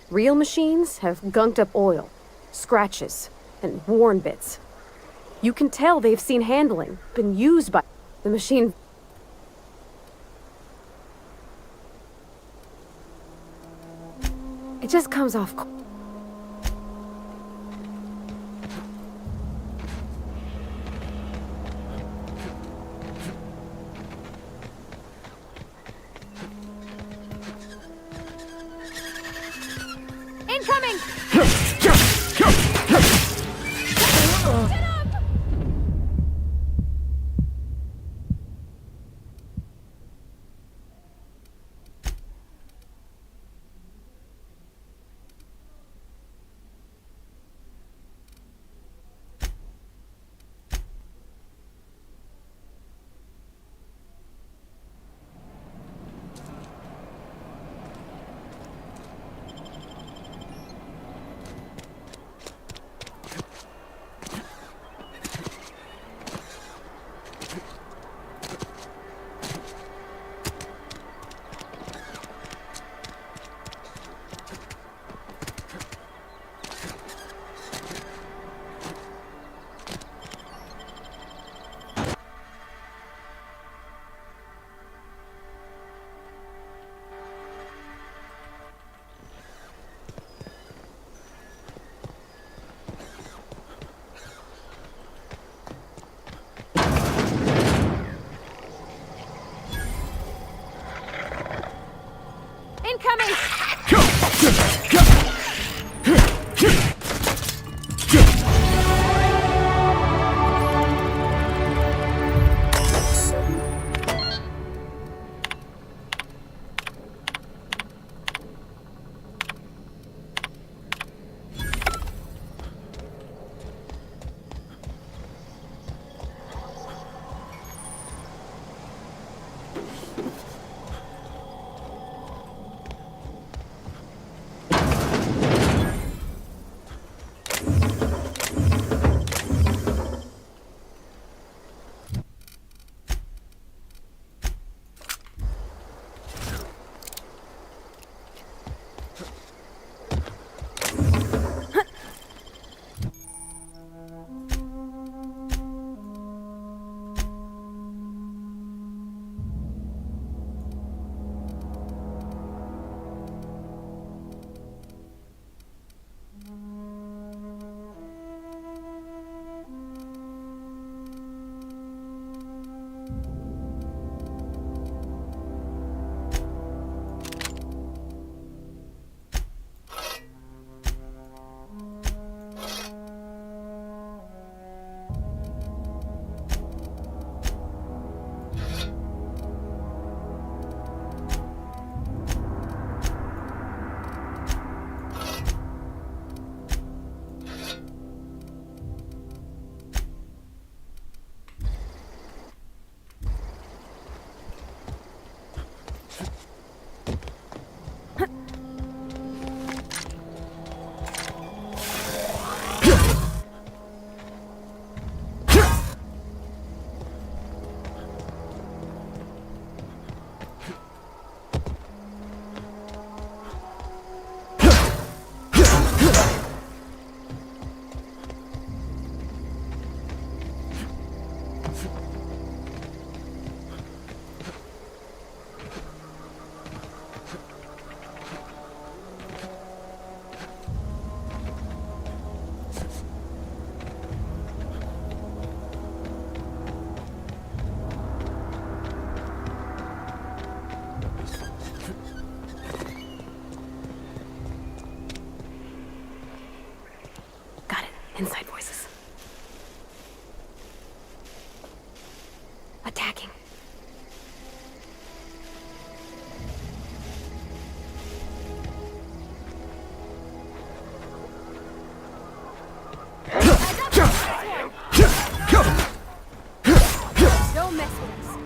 Real machines have gunked up oil, scratches, and worn bits. You can tell they've seen handling, been used by the machine. It just comes off. Incoming! Inside voices. Attacking. Don't mess with us.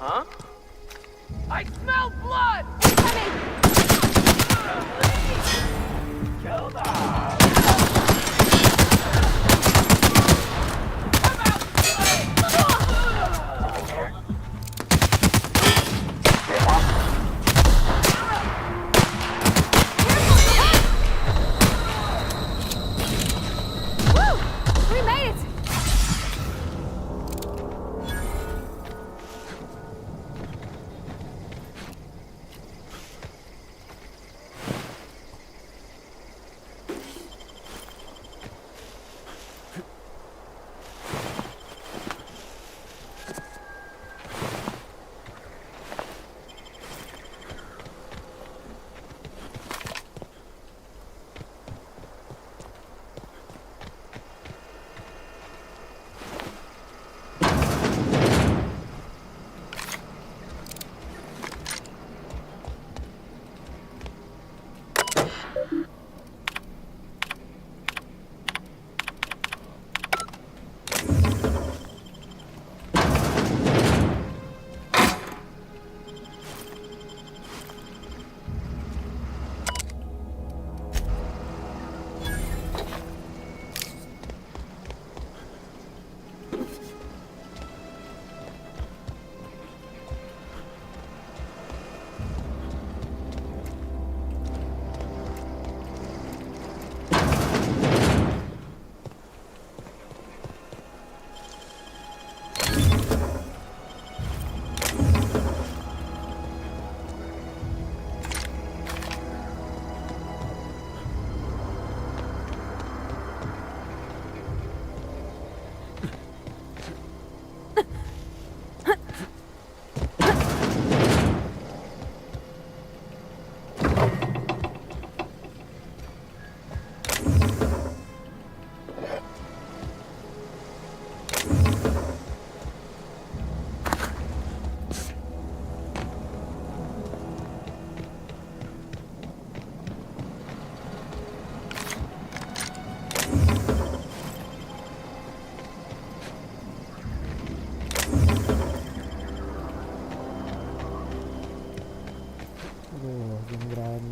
Huh? I smell blood! Kill them! Woo! We made it!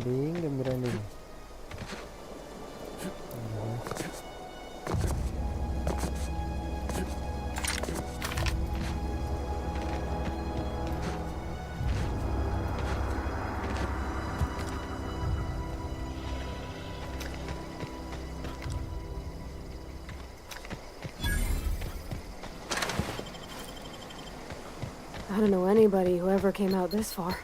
Game branding. I don't know anybody who ever came out this far.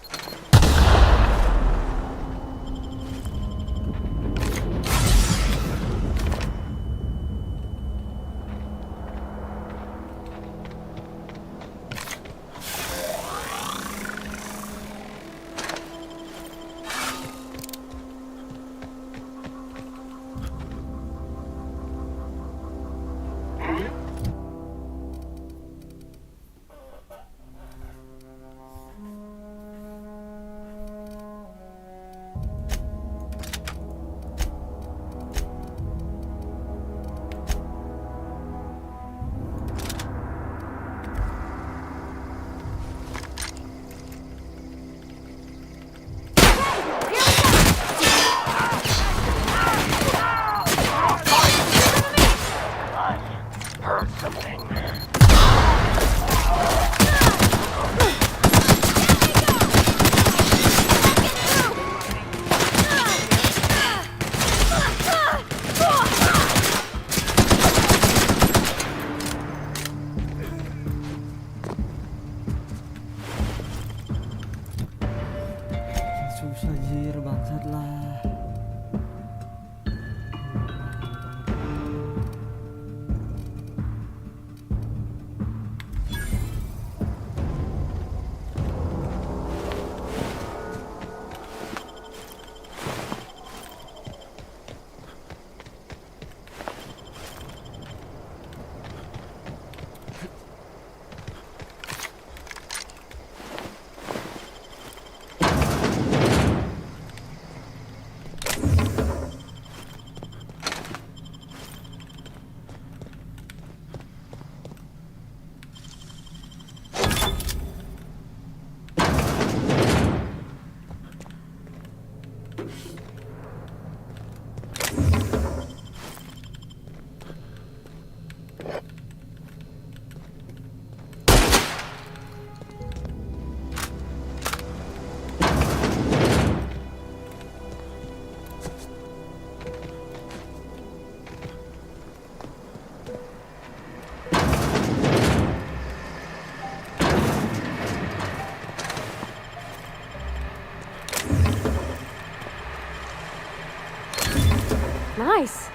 Nice.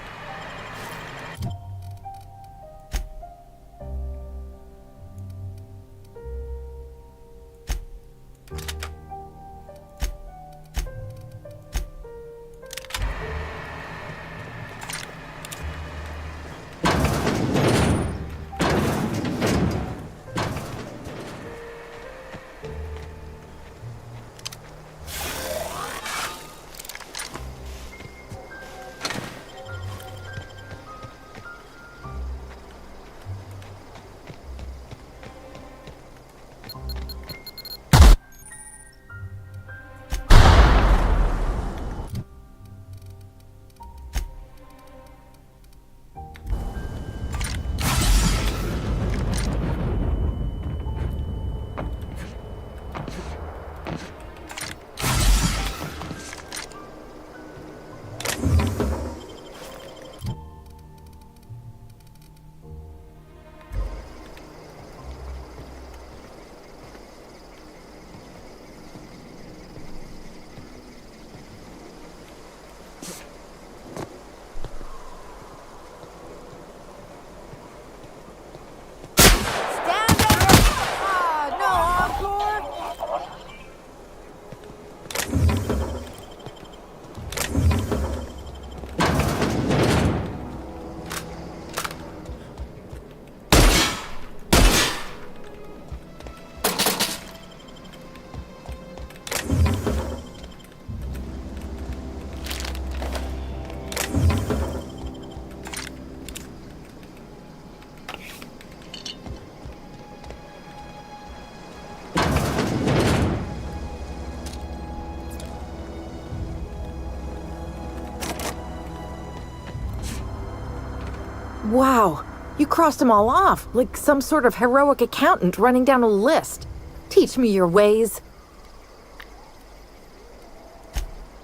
Wow, you crossed them all off, like some sort of heroic accountant running down a list. Teach me your ways.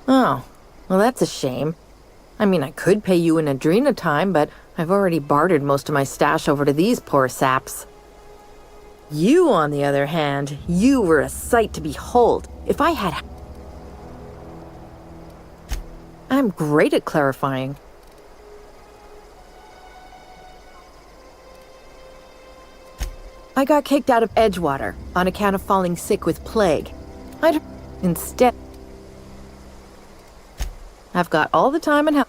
Oh, well that's a shame. I mean, I could pay you in Adrena time, but I've already bartered most of my stash over to these poor saps. You, on the other hand, you were a sight to behold. If I had... I'm great at clarifying. I got kicked out of Edgewater on account of falling sick with plague. Instead, I've got all the time and help.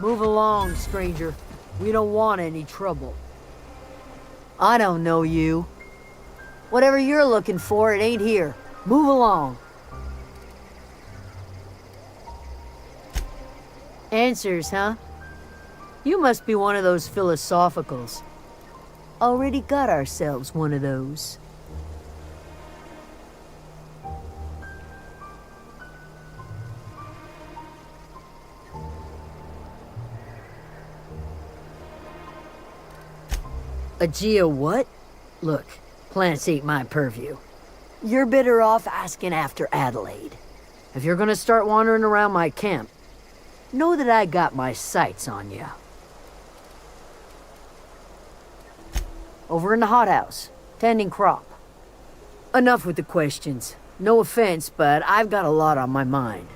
Move along, stranger. We don't want any trouble. I don't know you. Whatever you're looking for, it ain't here. Move along. Answers, huh? You must be one of those philosophicals. Already got ourselves one of those. A geo what? Look, plants ain't my purview. You're better off asking after Adelaide. If you're gonna start wandering around my camp, know that I got my sights on you. Over in the hothouse, tending crop. Enough with the questions. No offense, but I've got a lot on my mind.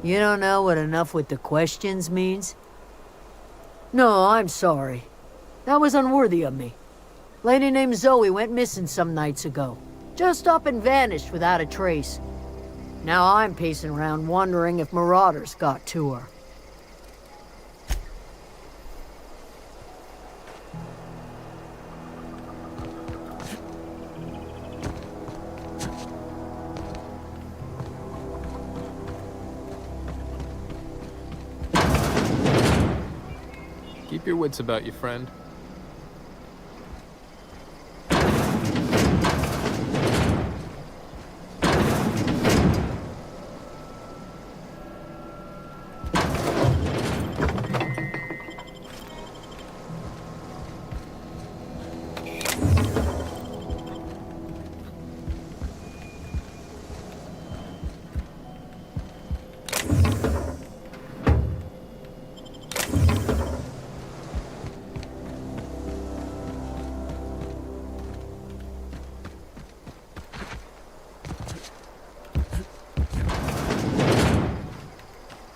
You don't know what enough with the questions means? No, I'm sorry. That was unworthy of me. Lady named Zoe went missing some nights ago. Just up and vanished without a trace. Now I'm pacing around wondering if marauders got to her. Keep your wits about you, friend.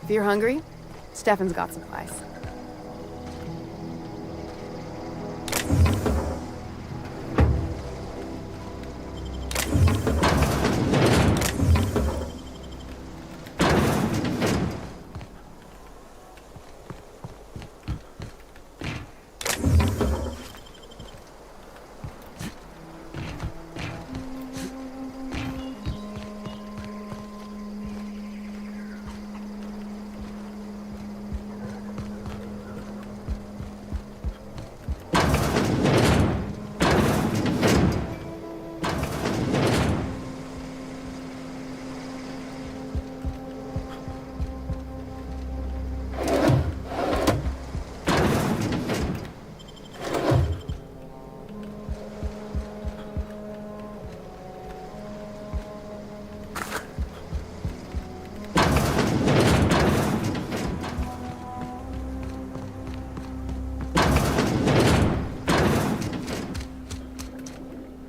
If you're hungry, Stefan's got supplies.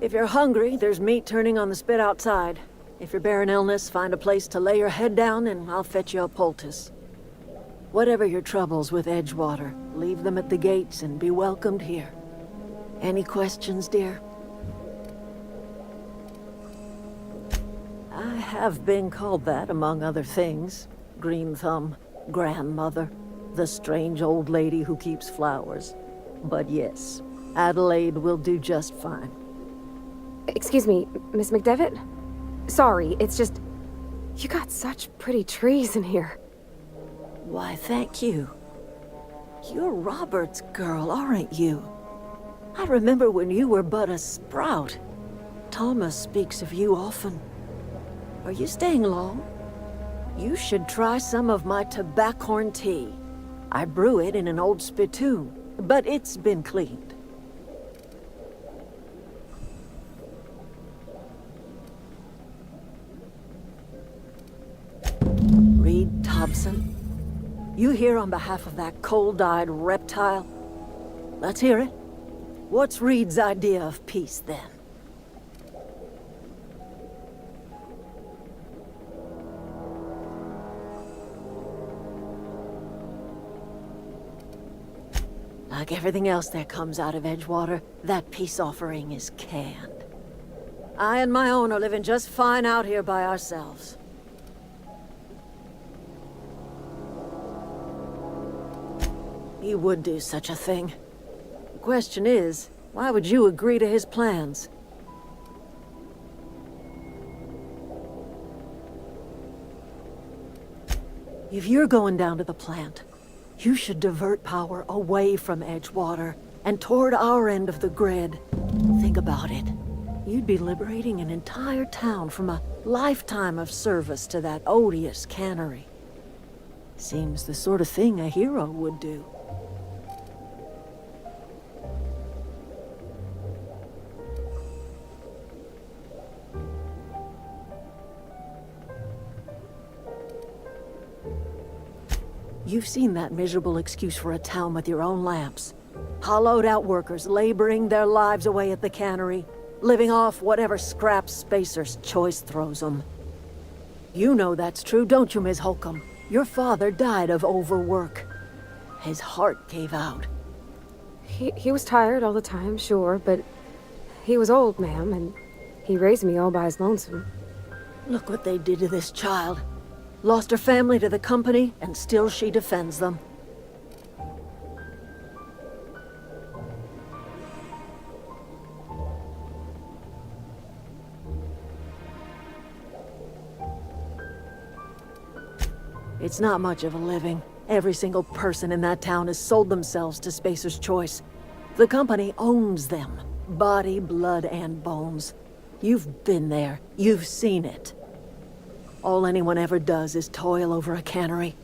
If you're hungry, there's meat turning on the spit outside. If you're bearing illness, find a place to lay your head down and I'll fetch you a poultice. Whatever your troubles with Edgewater, leave them at the gates and be welcomed here. Any questions, dear? I have been called that, among other things. Green Thumb, grandmother, the strange old lady who keeps flowers. But yes, Adelaide will do just fine. Excuse me, Miss McDevitt? Sorry, it's just... You got such pretty trees in here. Why, thank you. You're Robert's girl, aren't you? I remember when you were but a sprout. Thomas speaks of you often. Are you staying long? You should try some of my tobaccorn tea. I brew it in an old spittoon, but it's been cleaned. Reed Thompson? You here on behalf of that cold-eyed reptile? Let's hear it. What's Reed's idea of peace, then? Like everything else that comes out of Edgewater, that peace offering is canned. I and my own are living just fine out here by ourselves. He would do such a thing. The question is, why would you agree to his plans? If you're going down to the plant, you should divert power away from Edgewater and toward our end of the grid. Think about it. You'd be liberating an entire town from a lifetime of service to that odious cannery. Seems the sort of thing a hero would do. You've seen that miserable excuse for a town with your own lamps. Hollowed out workers laboring their lives away at the cannery, living off whatever scraps Spacer's Choice throws them. You know that's true, don't you, Ms. Holcomb? Your father died of overwork. His heart gave out. He was tired all the time, sure, but he was old, ma'am, and he raised me all by his lonesome. Look what they did to this child. Lost her family to the company, and still she defends them. It's not much of a living. Every single person in that town has sold themselves to Spacer's Choice. The company owns them. Body, blood, and bones. You've been there. You've seen it. All anyone ever does is toil over a cannery.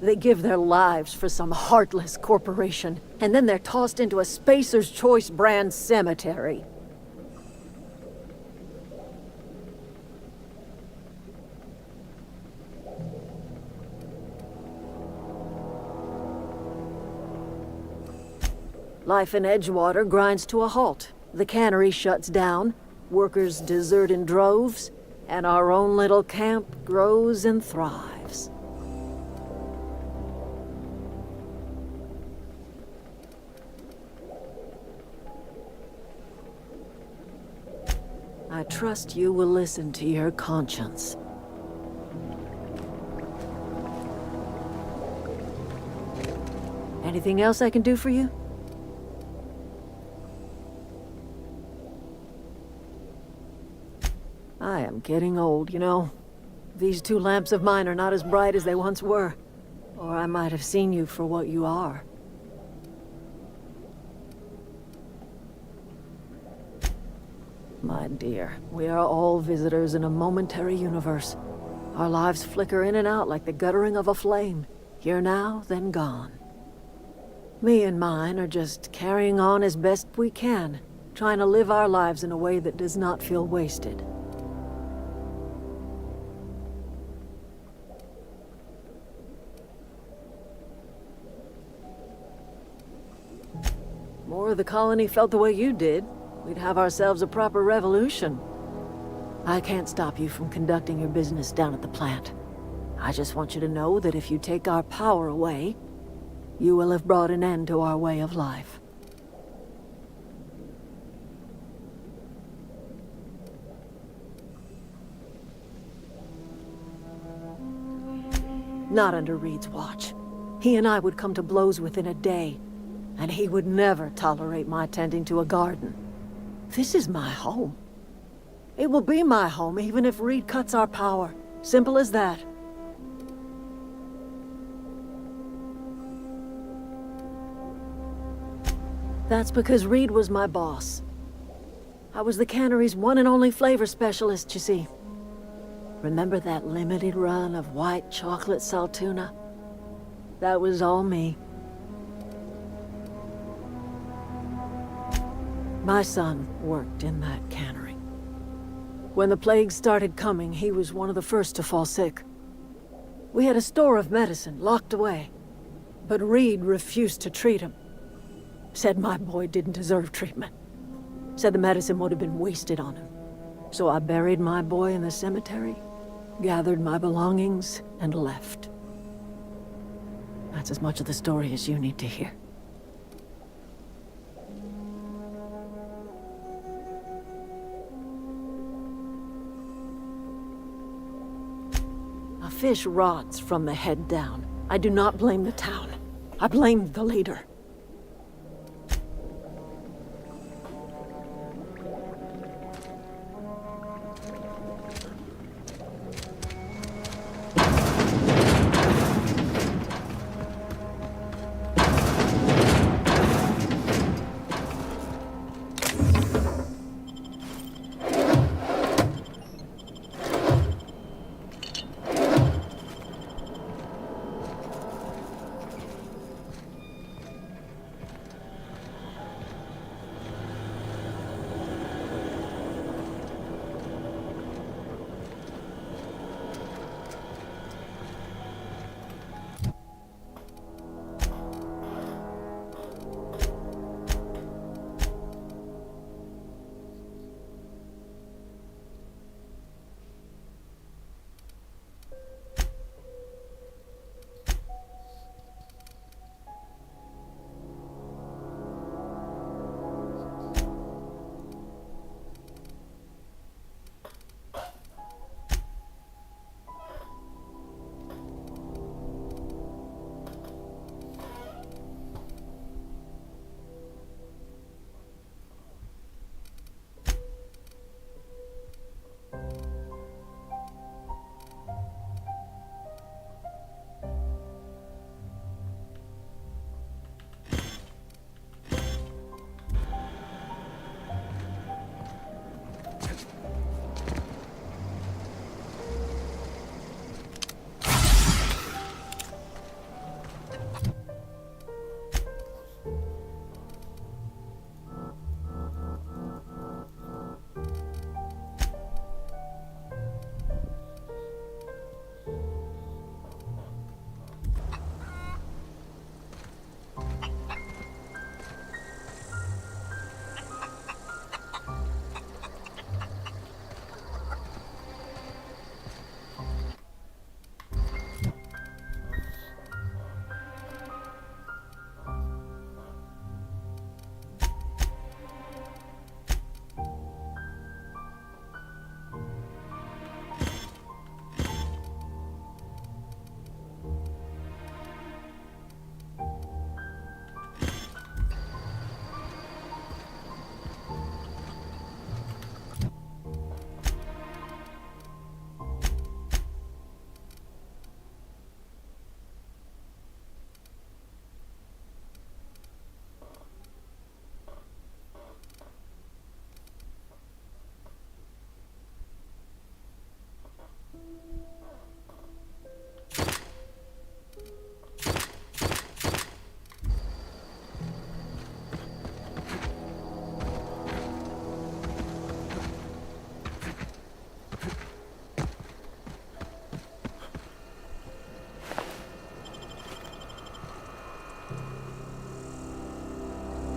They give their lives for some heartless corporation, and then they're tossed into a Spacer's Choice brand cemetery. Life in Edgewater grinds to a halt. The cannery shuts down, workers desert in droves, and our own little camp grows and thrives. I trust you will listen to your conscience. Anything else I can do for you? I am getting old, you know. These two lamps of mine are not as bright as they once were. Or I might have seen you for what you are. My dear, we are all visitors in a momentary universe. Our lives flicker in and out like the guttering of a flame. Here now, then gone. Me and mine are just carrying on as best we can, trying to live our lives in a way that does not feel wasted. More of the colony felt the way you did, we'd have ourselves a proper revolution. I can't stop you from conducting your business down at the plant. I just want you to know that if you take our power away, you will have brought an end to our way of life. Not under Reed's watch. He and I would come to blows within a day, and he would never tolerate my tending to a garden. This is my home. It will be my home even if Reed cuts our power. Simple as that. That's because Reed was my boss. I was the cannery's one and only flavor specialist, you see. Remember that limited run of white chocolate saltuna? That was all me. My son worked in that cannery. When the plague started coming, he was one of the first to fall sick. We had a store of medicine locked away, but Reed refused to treat him. Said my boy didn't deserve treatment. Said the medicine would have been wasted on him. So I buried my boy in the cemetery, gathered my belongings, and left. That's as much of the story as you need to hear. A fish rots from the head down. I do not blame the town. I blame the leader.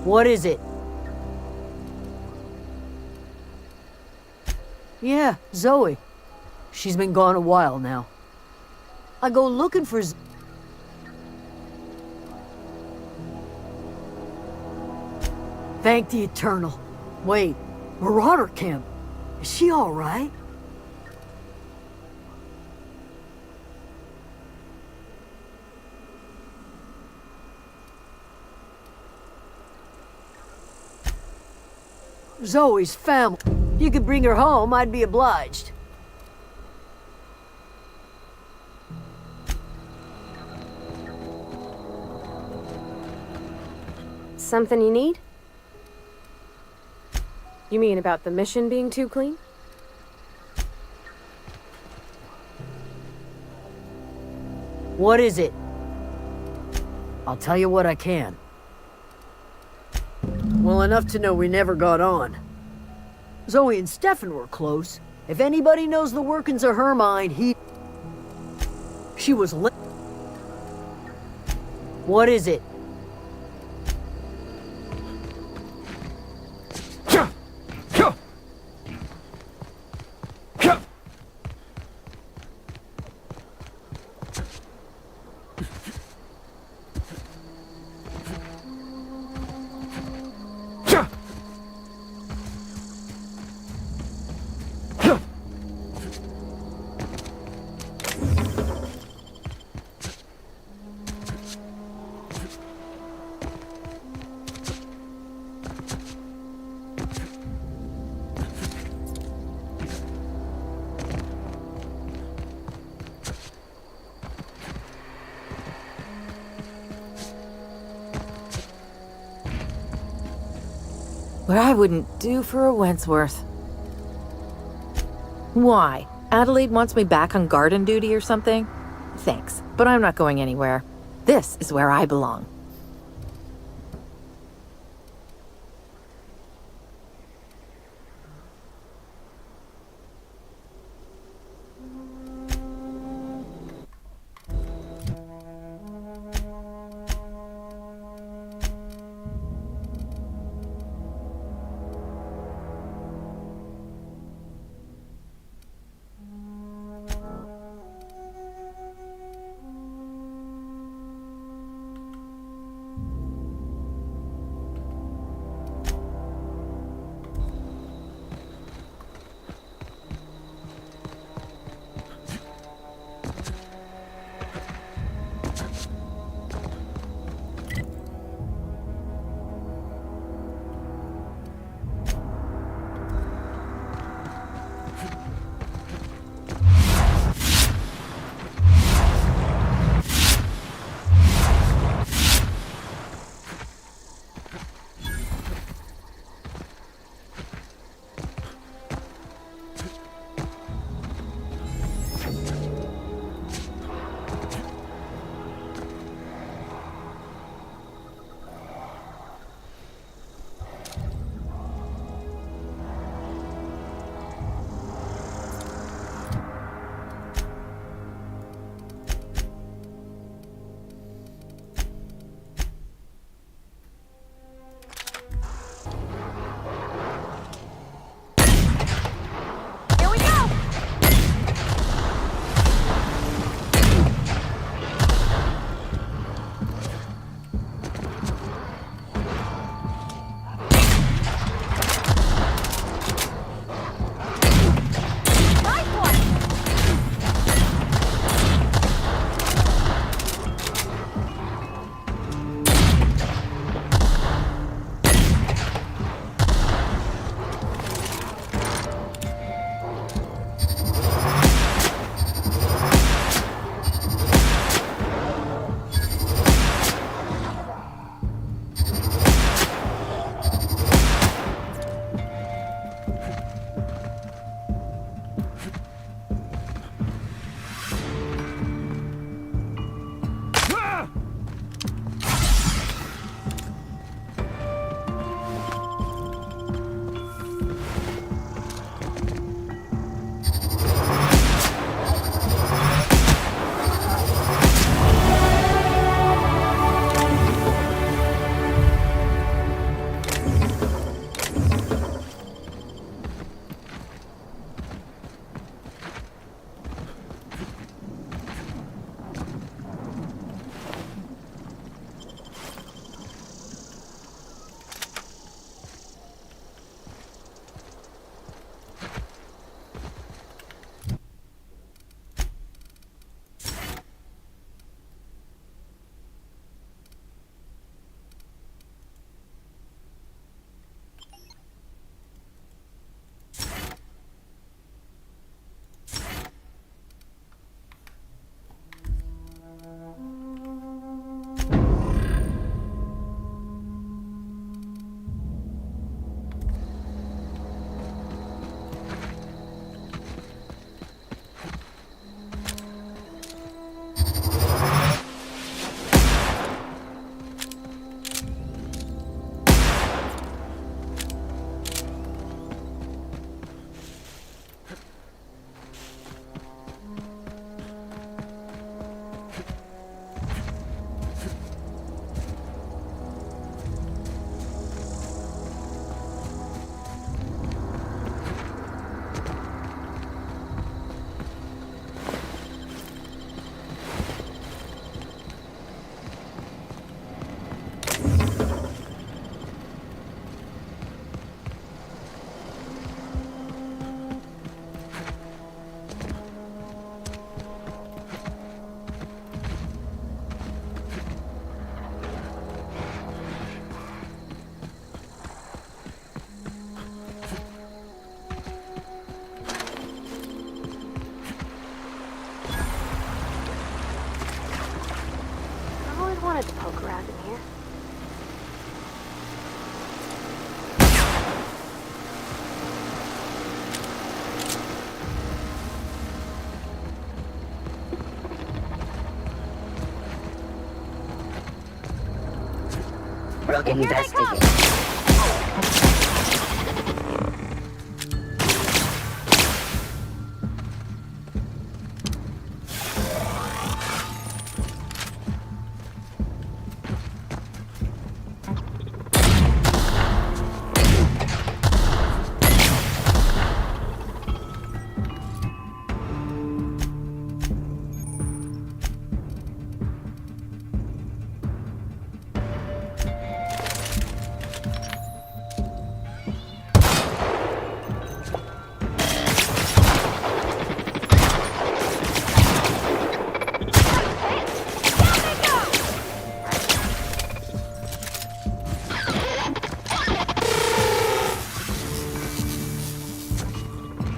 What is it? Yeah, Zoe. She's been gone a while now. I go looking for Thank the Eternal. Wait, Marauder Camp. Is she all right? Zoe's family. If you could bring her home, I'd be obliged. Something you need? You mean about the mission being too clean? What is it? I'll tell you what I can. Well, enough to know we never got on. Zoe and Stefan were close. If anybody knows the workings of her mind, She was lit. What is it? What I wouldn't do for a Wentworth. Why? Adelaide wants me back on garden duty or something? Thanks, but I'm not going anywhere. This is where I belong. Wanted to poke around in here. Rogue investigate.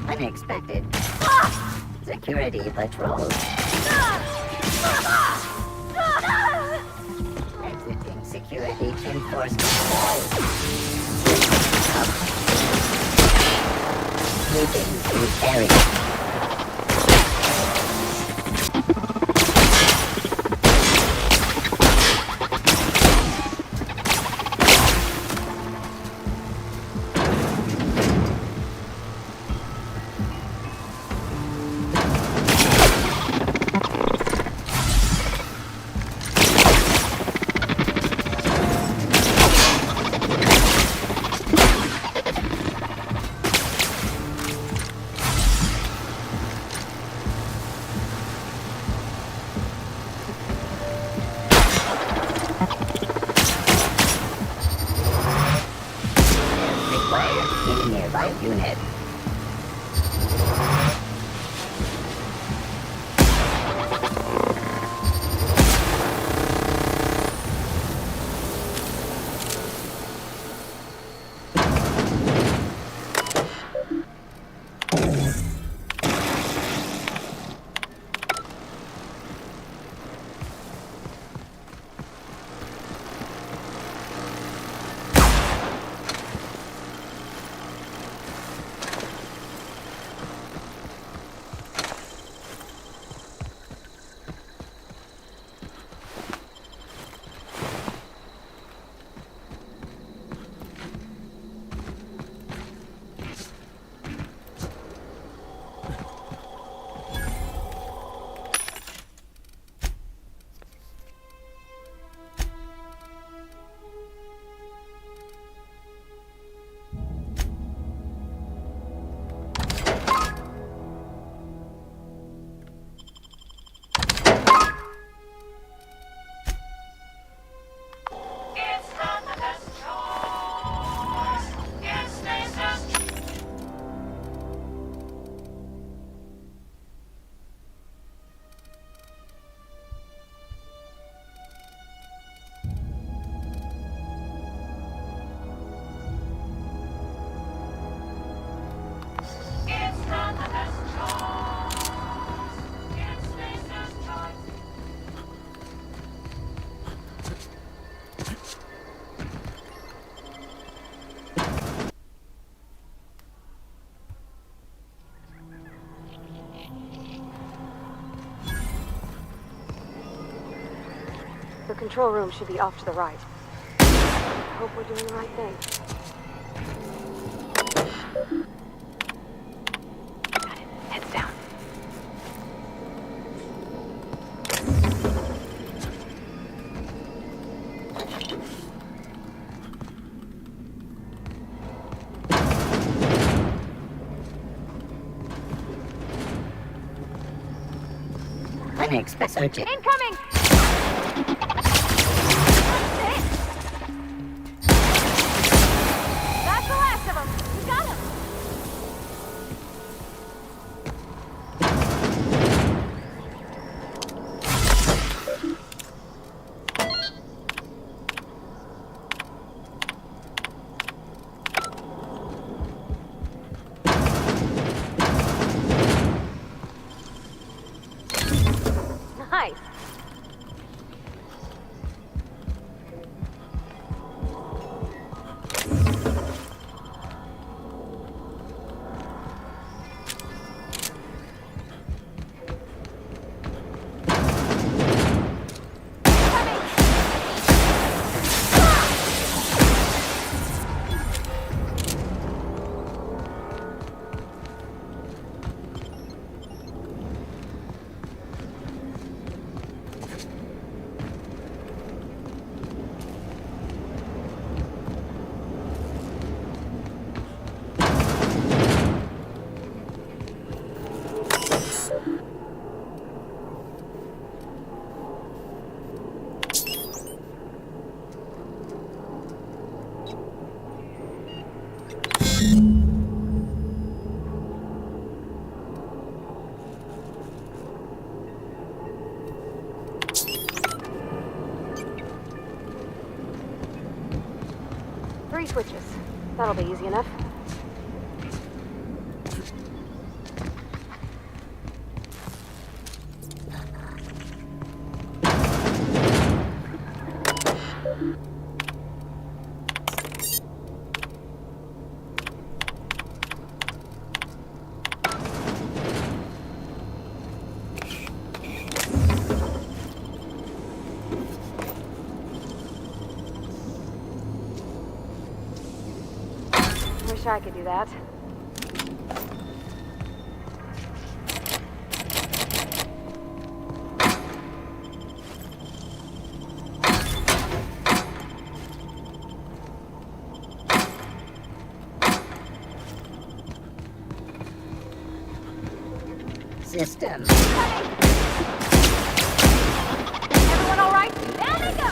Unexpected. Security patrols. Exiting security enforcement. Moving to area. Required in nearby unit. The control room should be off to the right. I hope we're doing the right thing. Got it. Heads down. Unexpected. Incoming! That's the last of them. We got him. Nice. 3 switches. That'll be easy enough. Wish I could do that. System. Everyone all right? Down they go!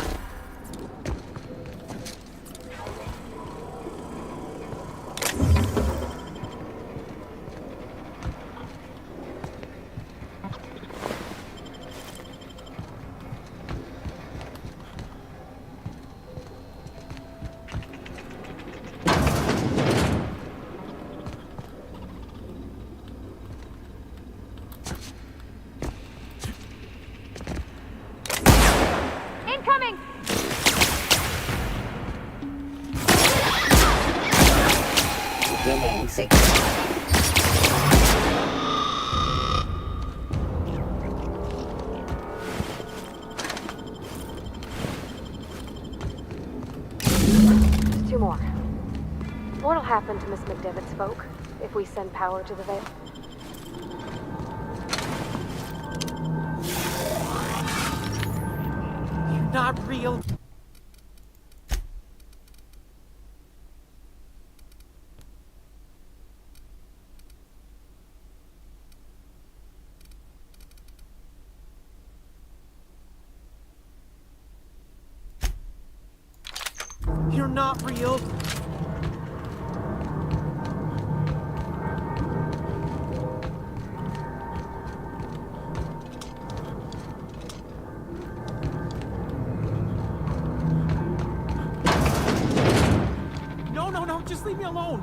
Incoming! Beginning security. Just 2 more. What'll happen to Miss McDevitt's folk if we send power to the Vale? Not real. You're not real. No, just leave me alone.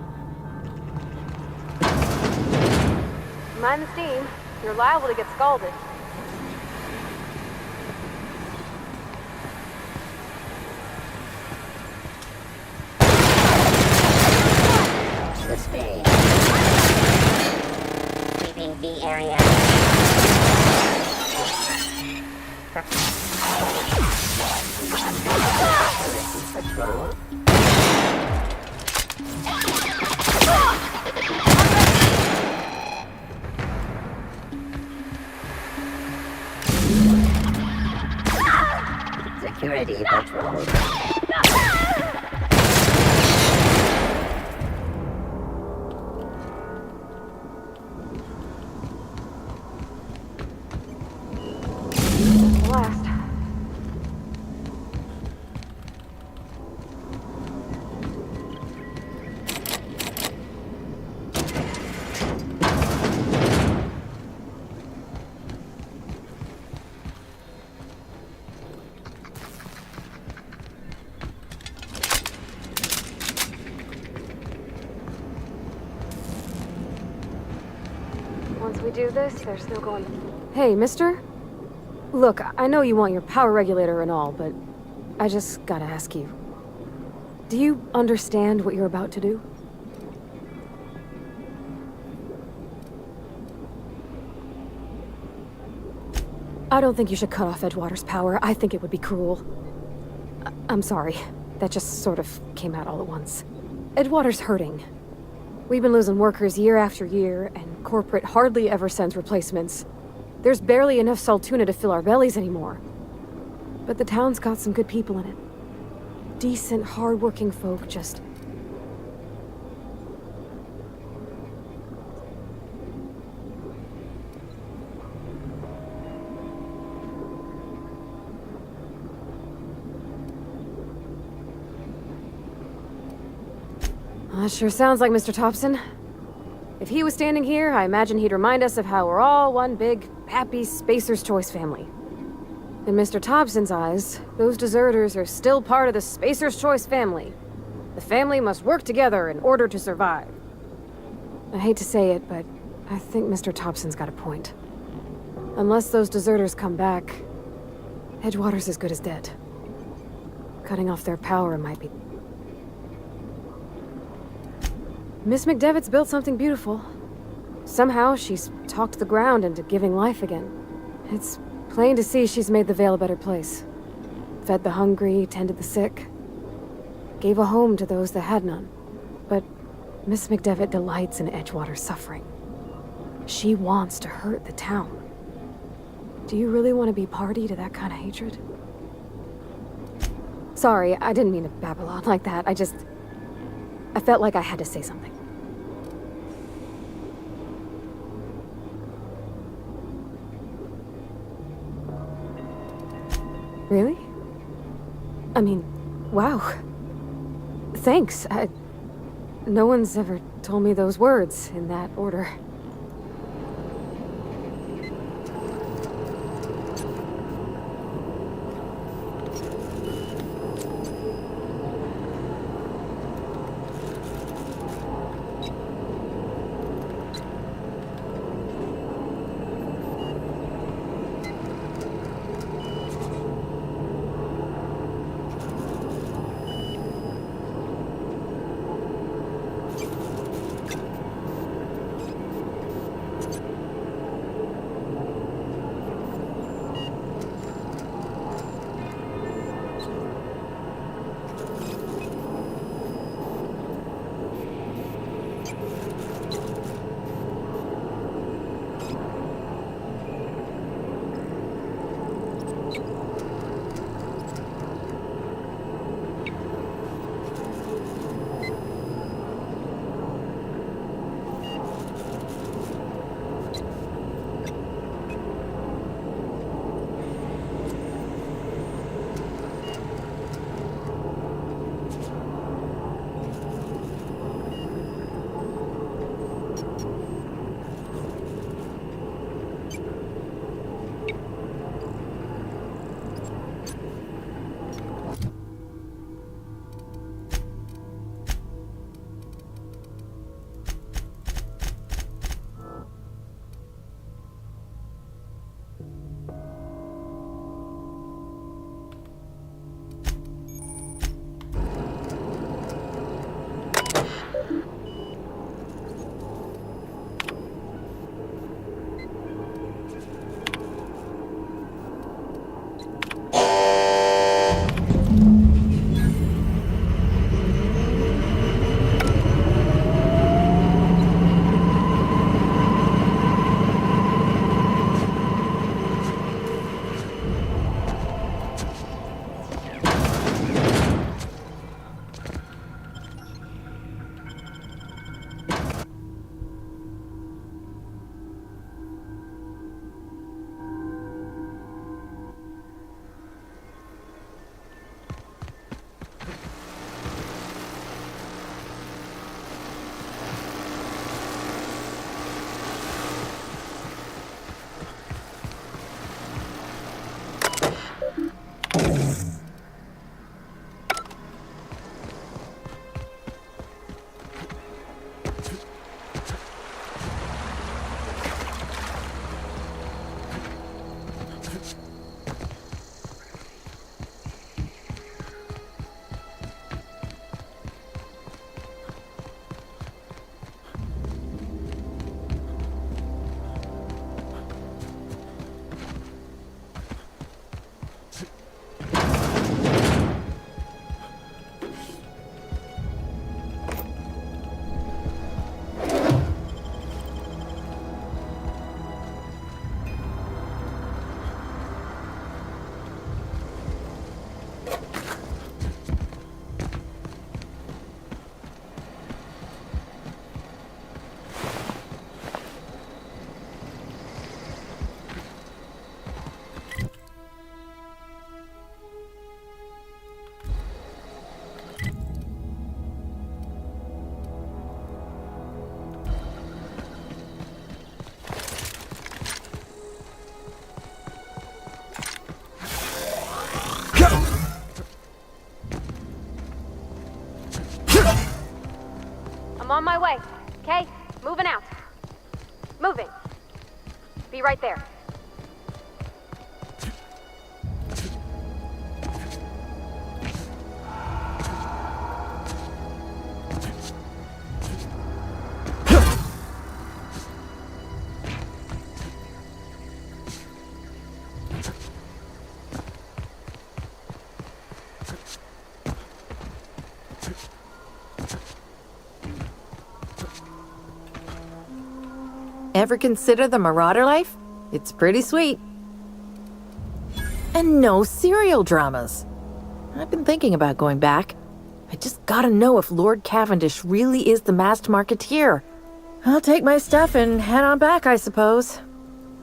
Mind the steam. You're liable to get scalded. The speed. Leaving the area. Patrol. Security patrol. Blast. Once we do this, there's no going... Hey, mister? Look, I know you want your power regulator and all, but I just gotta ask you. Do you understand what you're about to do? I don't think you should cut off Edgewater's power. I think it would be cruel. I'm sorry. That just sort of came out all at once. Edgewater's hurting. We've been losing workers year after year, and corporate hardly ever sends replacements. There's barely enough Saltuna to fill our bellies anymore. But the town's got some good people in it. Decent, hard-working folk, just... That sure sounds like Mr. Thompson. If he was standing here, I imagine he'd remind us of how we're all one big, happy Spacer's Choice family. In Mr. Thompson's eyes, those deserters are still part of the Spacer's Choice family. The family must work together in order to survive. I hate to say it, but I think Mr. Thompson's got a point. Unless those deserters come back, Edgewater's as good as dead. Cutting off their power might be... Miss McDevitt's built something beautiful. Somehow, she's talked the ground into giving life again. It's plain to see she's made the Vale a better place. Fed the hungry, tended the sick. Gave a home to those that had none. But Miss McDevitt delights in Edgewater's suffering. She wants to hurt the town. Do you really want to be party to that kind of hatred? Sorry, I didn't mean to babble on like that. I felt like I had to say something. Really? I mean, wow. Thanks. No one's ever told me those words in that order. On my way. Okay? Moving out. Moving. Be right there. Ever consider the Marauder life? It's pretty sweet. And no serial dramas. I've been thinking about going back. I just gotta know if Lord Cavendish really is the masked marketeer. I'll take my stuff and head on back, I suppose.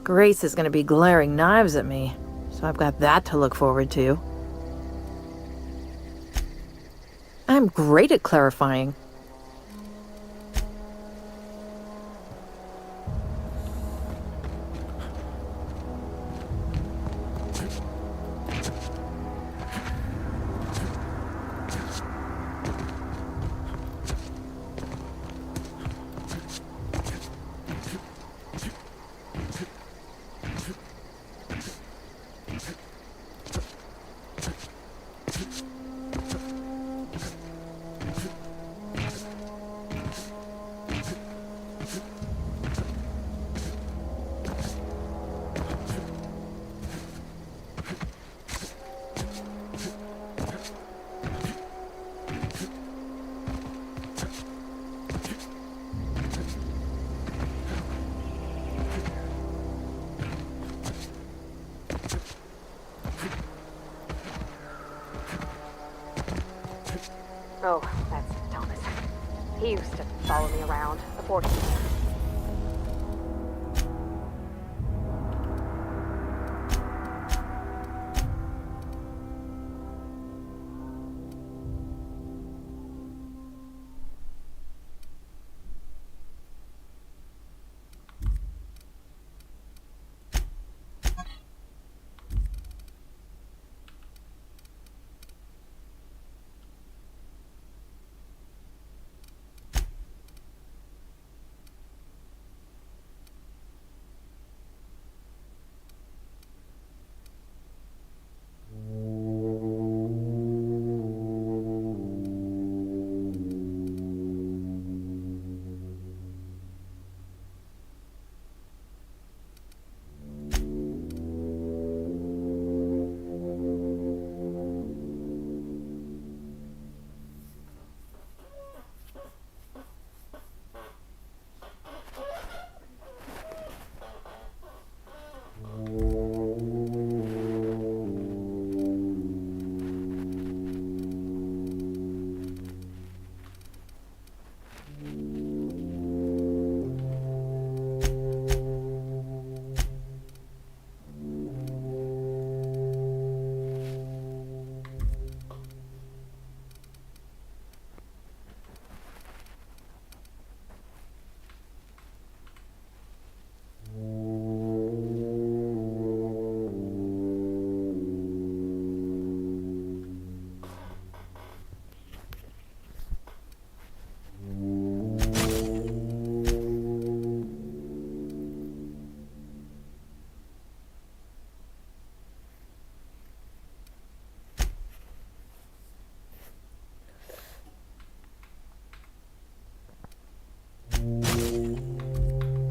Grace is gonna be glaring knives at me, so I've got that to look forward to. I'm great at clarifying. Oh, that's Thomas. He used to follow me around before he...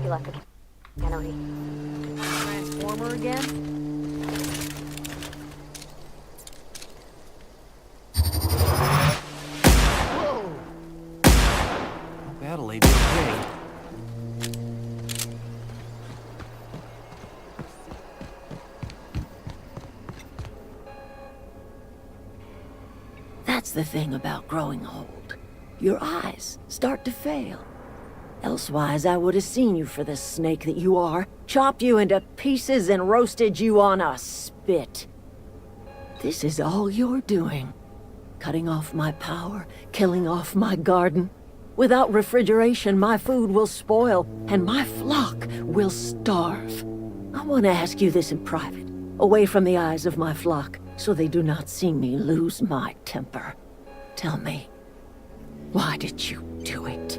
He left the cannery. Transformer again? Whoa! That'll be okay. That's the thing about growing old. Your eyes start to fail. Elsewise, I would have seen you for the snake that you are, chopped you into pieces and roasted you on a spit. This is all you're doing. Cutting off my power, killing off my garden. Without refrigeration, my food will spoil, and my flock will starve. I want to ask you this in private, away from the eyes of my flock, so they do not see me lose my temper. Tell me, why did you do it?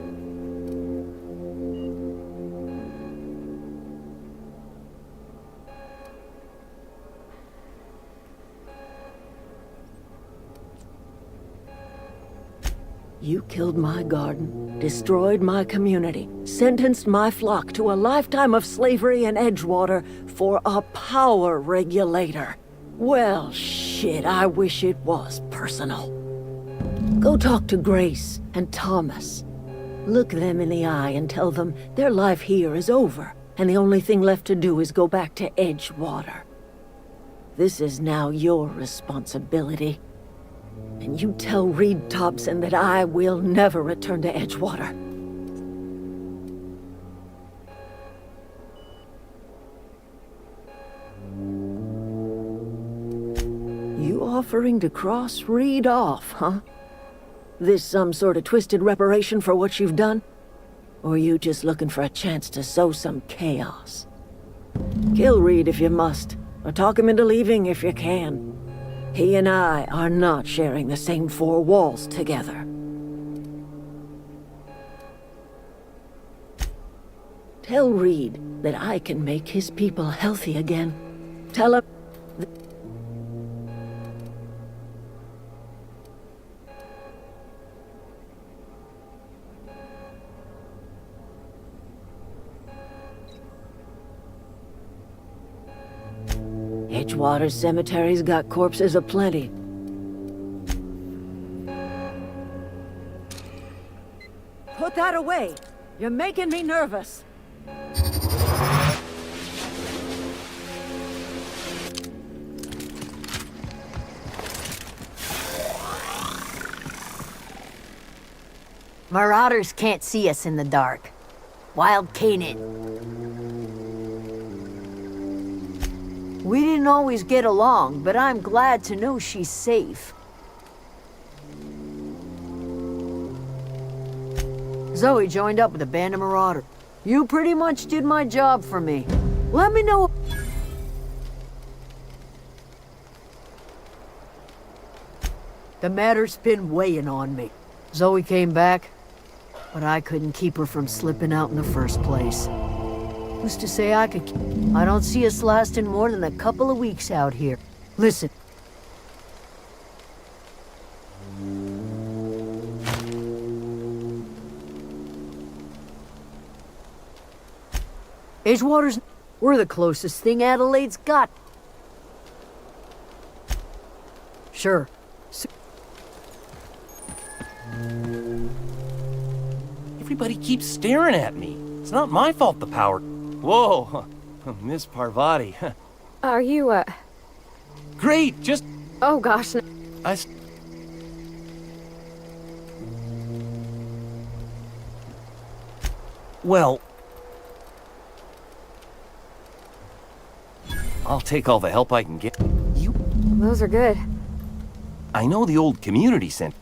You killed my garden, destroyed my community, sentenced my flock to a lifetime of slavery in Edgewater for a power regulator. Well, shit, I wish it was personal. Go talk to Grace and Thomas. Look them in the eye and tell them their life here is over, and the only thing left to do is go back to Edgewater. This is now your responsibility. And you tell Reed Thompson that I will never return to Edgewater. You offering to cross Reed off, huh? This some sort of twisted reparation for what you've done? Or you just looking for a chance to sow some chaos? Kill Reed if you must, or talk him into leaving if you can. He and I are not sharing the same four walls together. Tell Reed that I can make his people healthy again. Tell him... Edgewater Cemetery's got corpses aplenty. Put that away! You're making me nervous. Marauders can't see us in the dark. Wild Canaan. We didn't always get along, but I'm glad to know she's safe. Zoe joined up with a band of Marauders. You pretty much did my job for me. Let me know. The matter's been weighing on me. Zoe came back, but I couldn't keep her from slipping out in the first place. Who's to say I could? I don't see us lasting more than a couple of weeks out here. Listen. Edgewater's... We're the closest thing Adelaide's got. Sure. Everybody keeps staring at me. It's not my fault the power... Whoa, Miss Parvati. Are you, Great, just... Oh, gosh. Well... I'll take all the help I can get. Those are good. I know the old community center.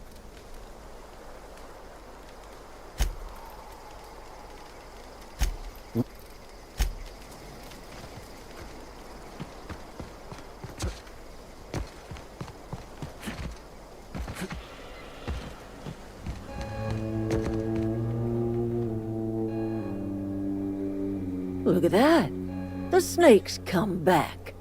Look at that. The snake's come back.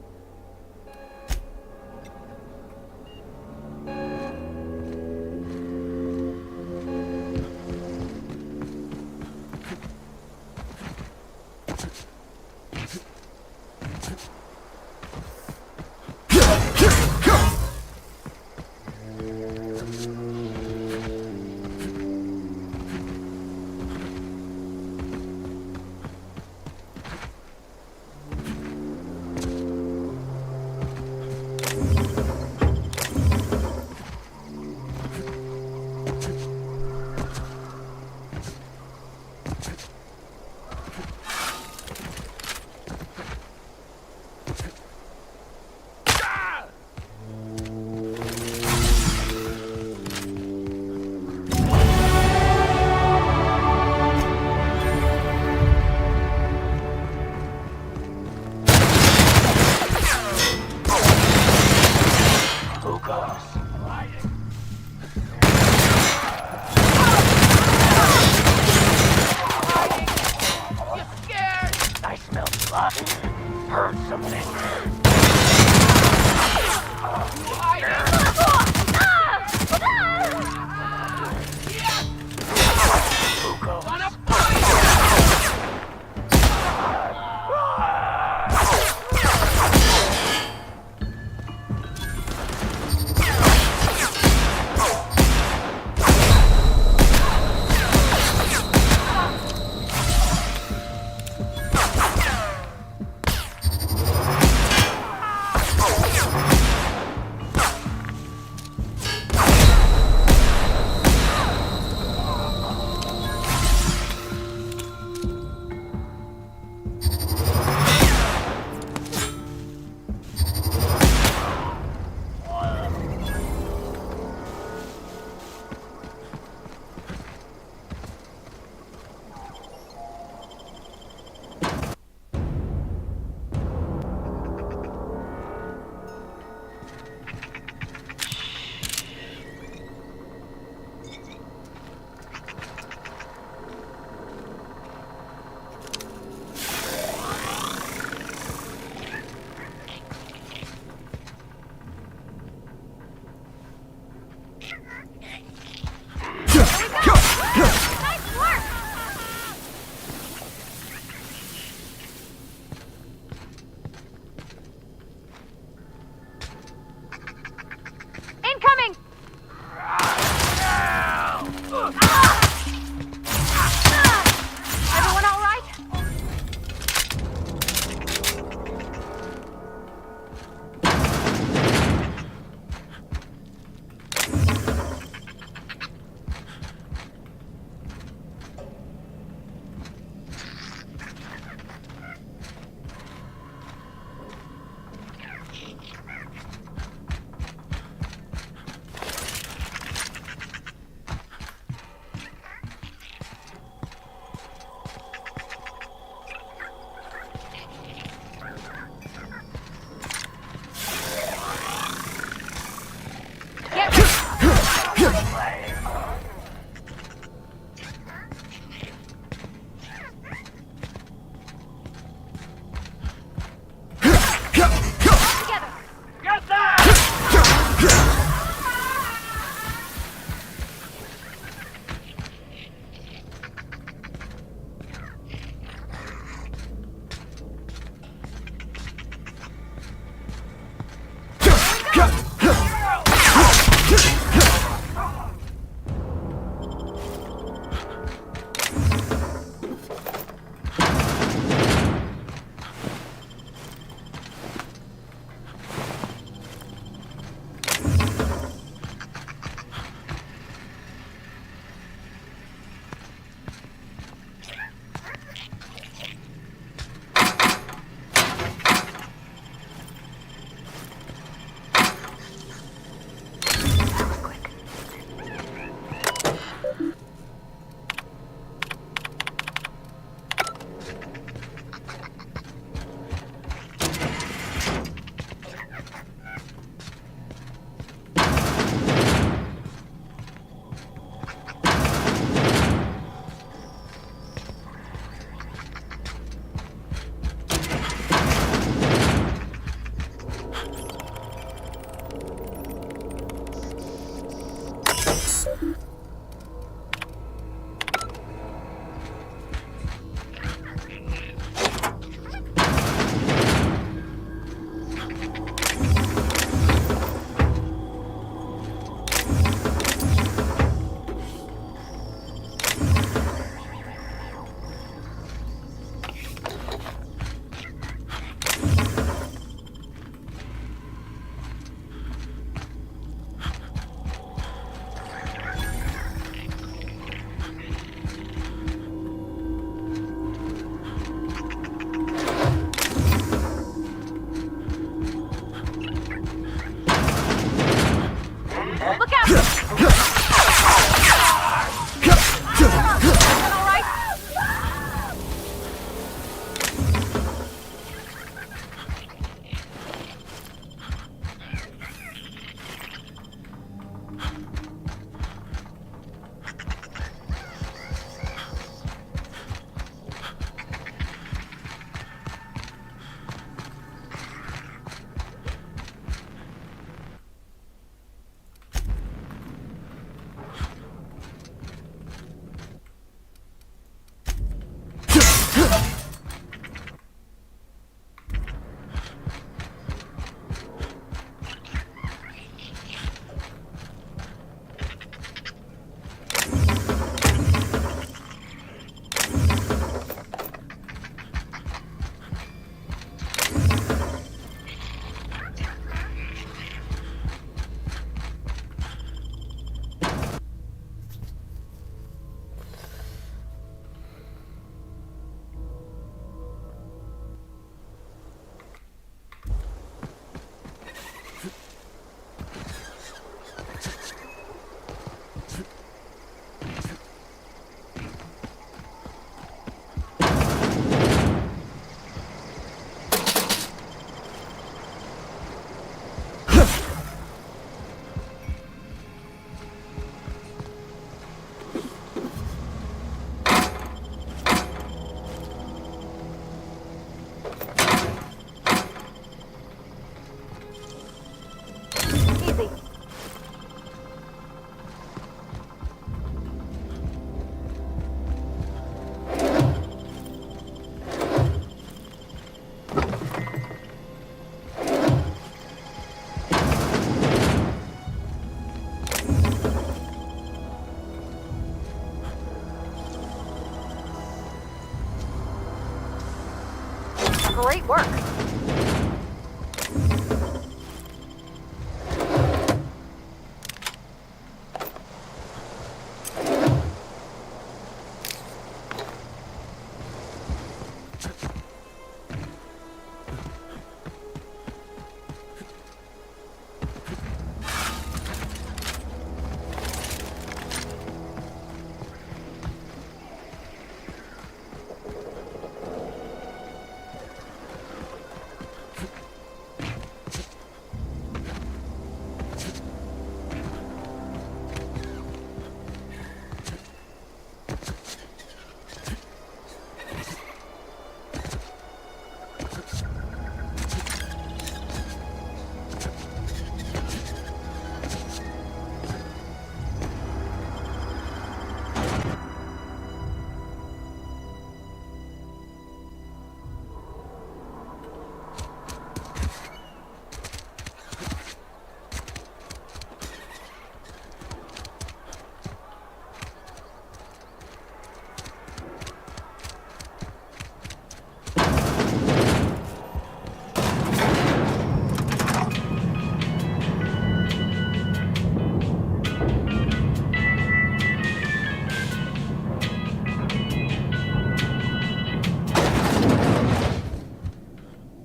Great work.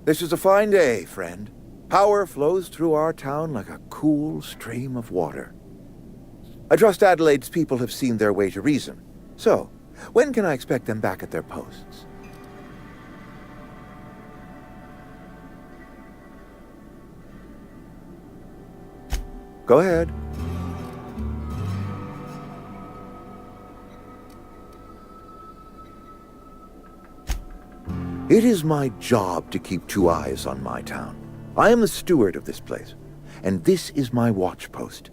This is a fine day, friend. Power flows through our town like a cool stream of water. I trust Adelaide's people have seen their way to reason. So, when can I expect them back at their posts? Go ahead. It is my job to keep two eyes on my town. I am the steward of this place, and this is my watch post.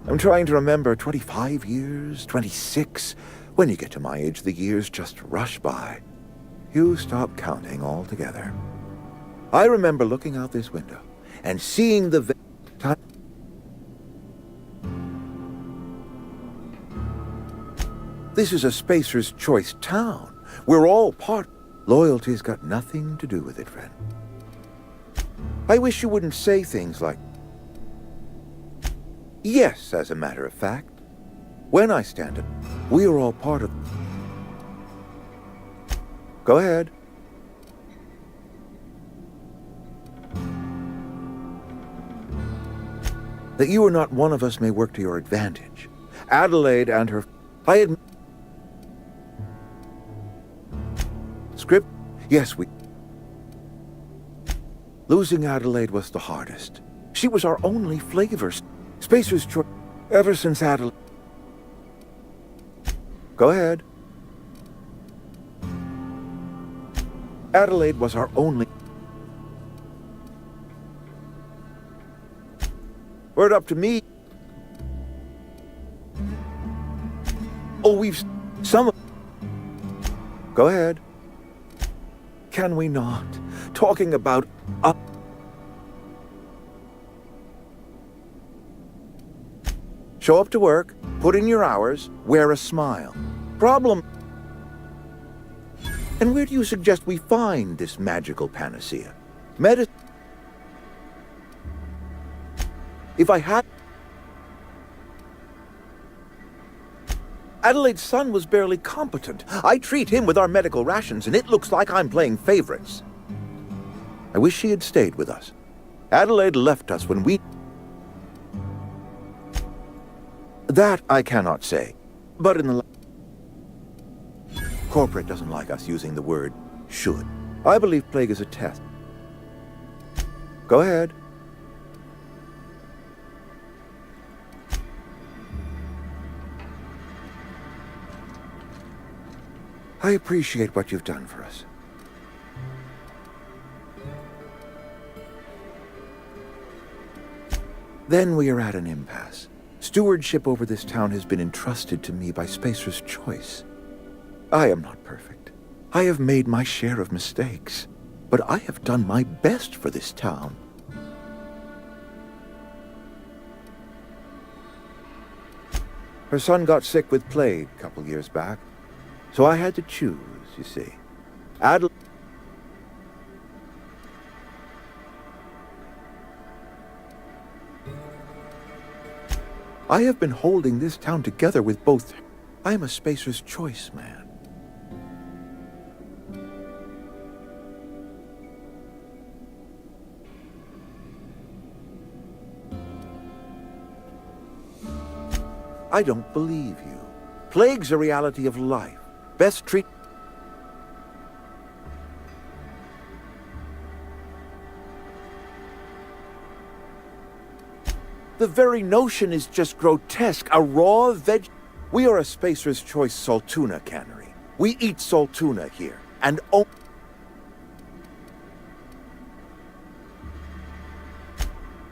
I'm trying to remember 25 years, 26. When you get to my age, the years just rush by. You stop counting altogether. I remember looking out this window and seeing the time. This is a Spacer's Choice town. We're all part. Loyalty's got nothing to do with it, friend. I wish you wouldn't say things like, yes, as a matter of fact. When I stand it, we are all part of. Go ahead. That you are not one of us may work to your advantage. Adelaide and her. I admit. Script? Yes, we. Losing Adelaide was the hardest. She was our only flavor. Spacer's Choice. Ever since Adelaide. Go ahead. Adelaide was our only. Were it up to me. Oh, we've. Some. Go ahead. Can we not? Talking about. Show up to work, put in your hours, wear a smile. Problem. And where do you suggest we find this magical panacea? If I had. Adelaide's son was barely competent. I treat him with our medical rations, and it looks like I'm playing favorites. I wish she had stayed with us. Adelaide left us when we. That I cannot say. But in the. Corporate doesn't like us using the word should. I believe plague is a test. Go ahead. I appreciate what you've done for us. Then we are at an impasse. Stewardship over this town has been entrusted to me by Spacer's Choice. I am not perfect. I have made my share of mistakes, but I have done my best for this town. Her son got sick with plague a couple years back, so I had to choose. you see. Adelaide... I have been holding this town together with both... I am a Spacer's Choice man. I don't believe you. Plague's a reality of life. Best treat... The very notion is just grotesque. A raw veg... We are a Spacer's Choice Saltuna cannery. We eat Saltuna here, and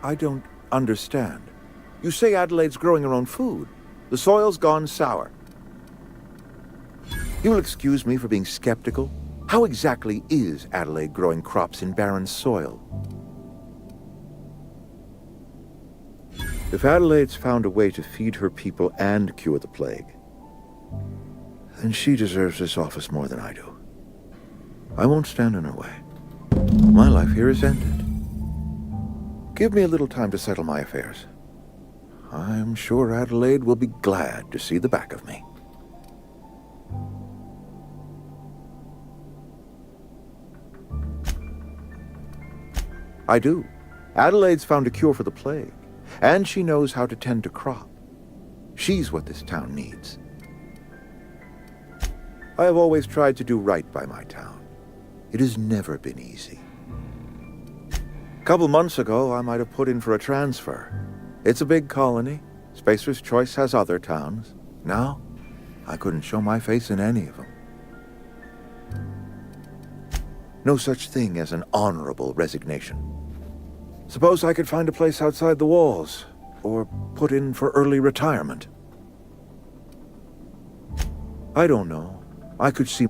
I don't understand. You say Adelaide's growing her own food. The soil's gone sour. You will excuse me for being skeptical. How exactly is Adelaide growing crops in barren soil? If Adelaide's found a way to feed her people and cure the plague, then she deserves this office more than I do. I won't stand in her way. My life here is ended. Give me a little time to settle my affairs. I'm sure Adelaide will be glad to see the back of me. I do. Adelaide's found a cure for the plague, and she knows how to tend to crop. She's what this town needs. I have always tried to do right by my town. It has never been easy. A couple months ago, I might have put in for a transfer. It's a big colony. Spacer's Choice has other towns. Now, I couldn't show my face in any of them. No such thing as an honorable resignation. Suppose I could find a place outside the walls, or put in for early retirement. I don't know. I could see...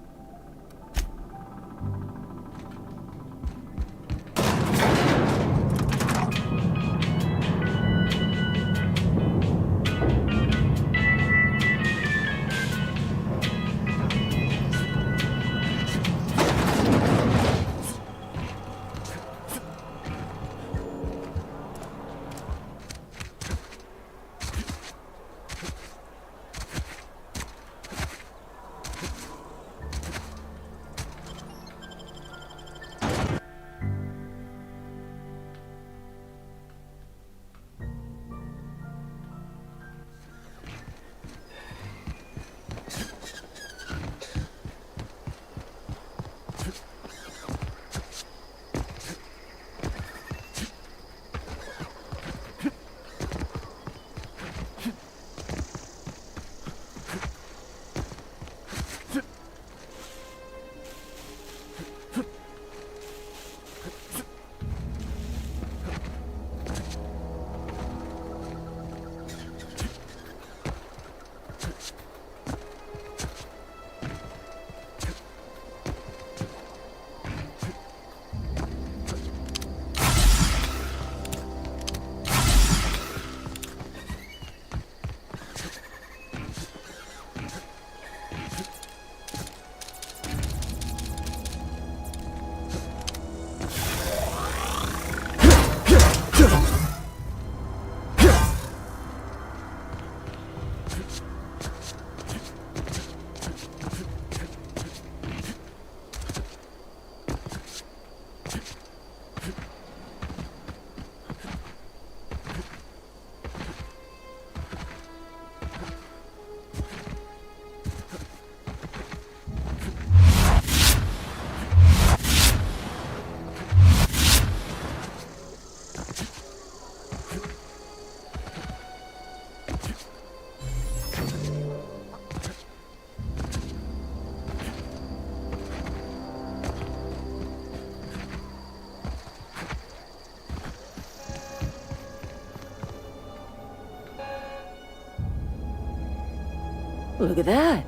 Look at that.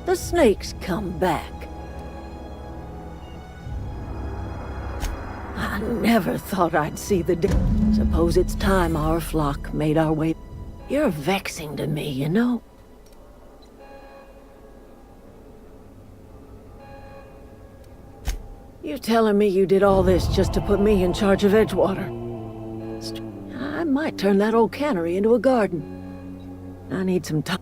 The snake's come back. I never thought I'd see the day. Suppose it's time our flock made our way. You're vexing to me, you know. You telling me you did all this just to put me in charge of Edgewater? I might turn that old cannery into a garden. I need some time.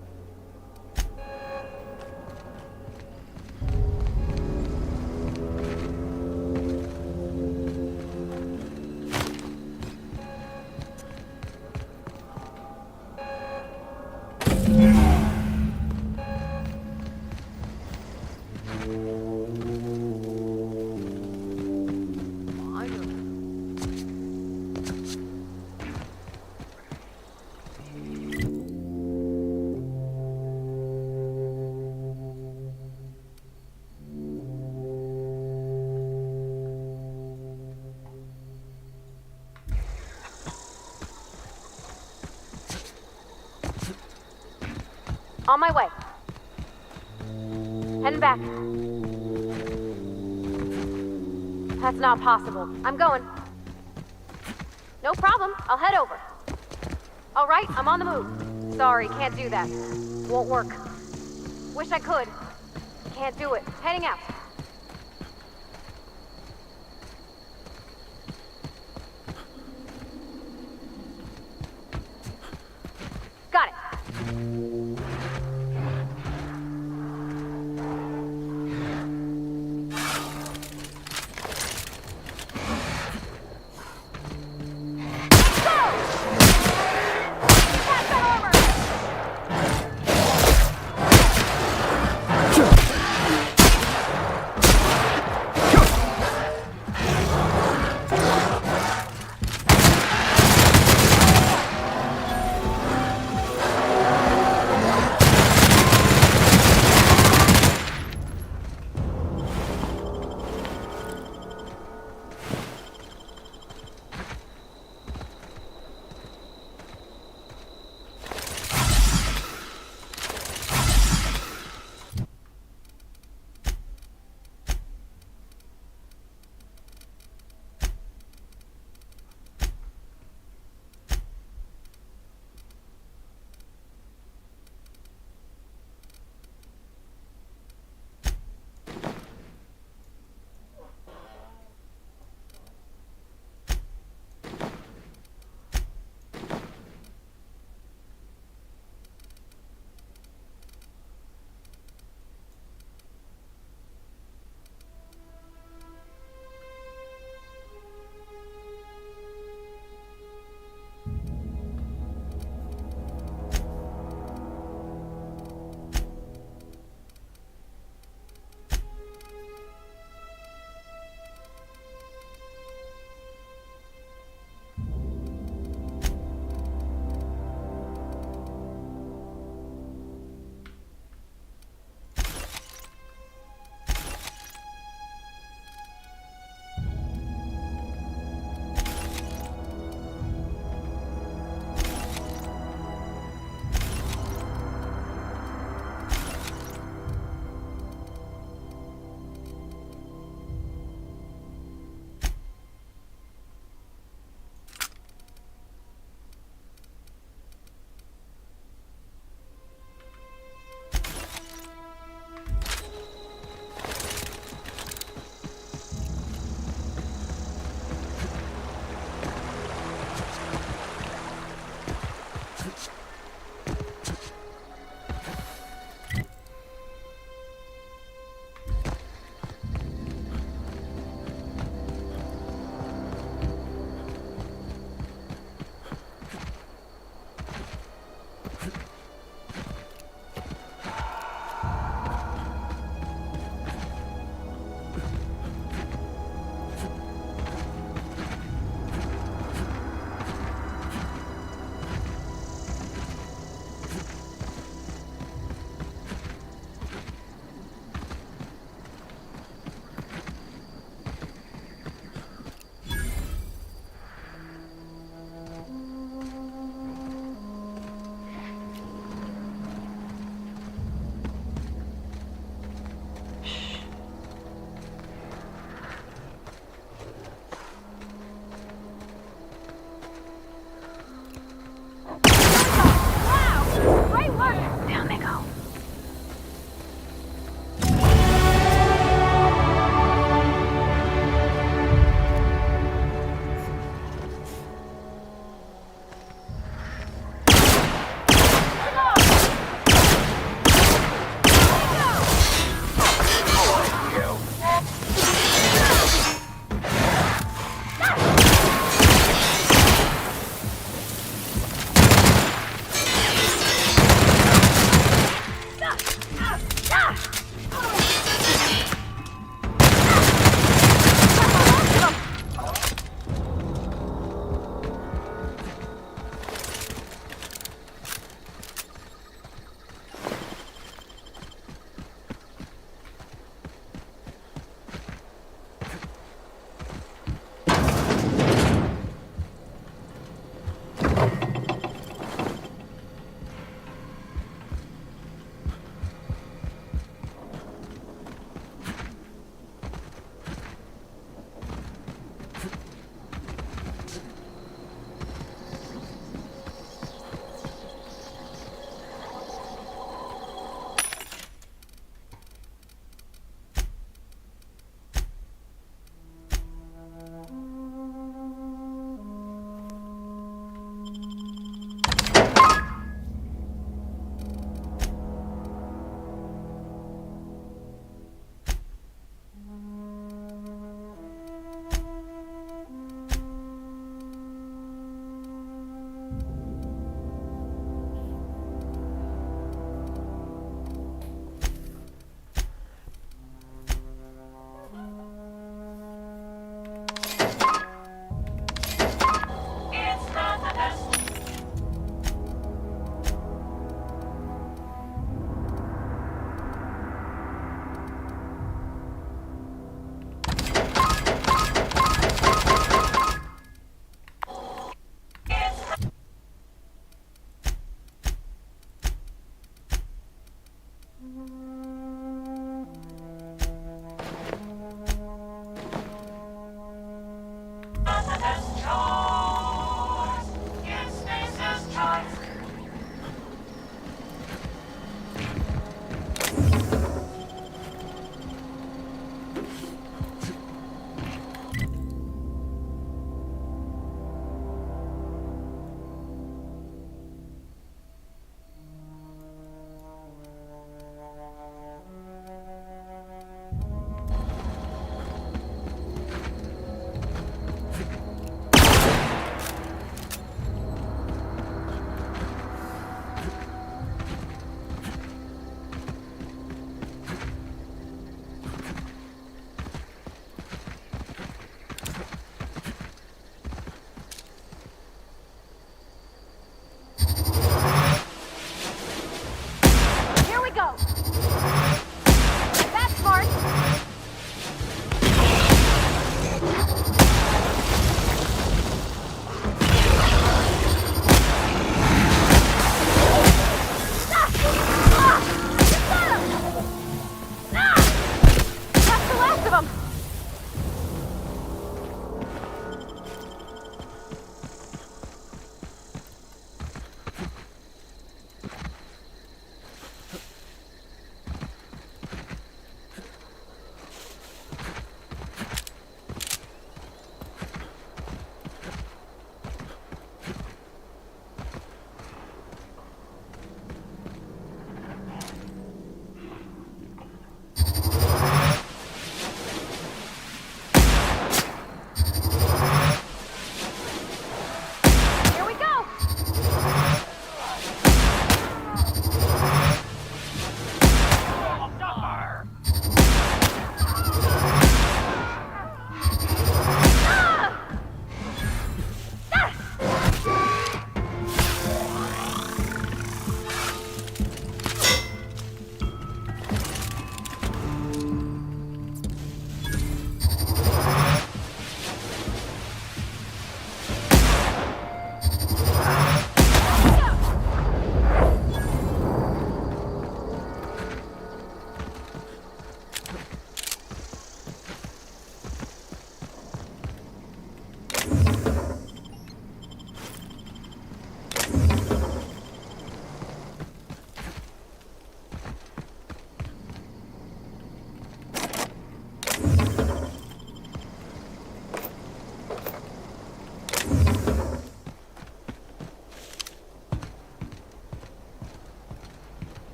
On my way. Heading back. That's not possible. I'm going. No problem. I'll head over. All right, I'm on the move. Sorry, can't do that. Won't work. Wish I could. Can't do it. Heading out. Got it.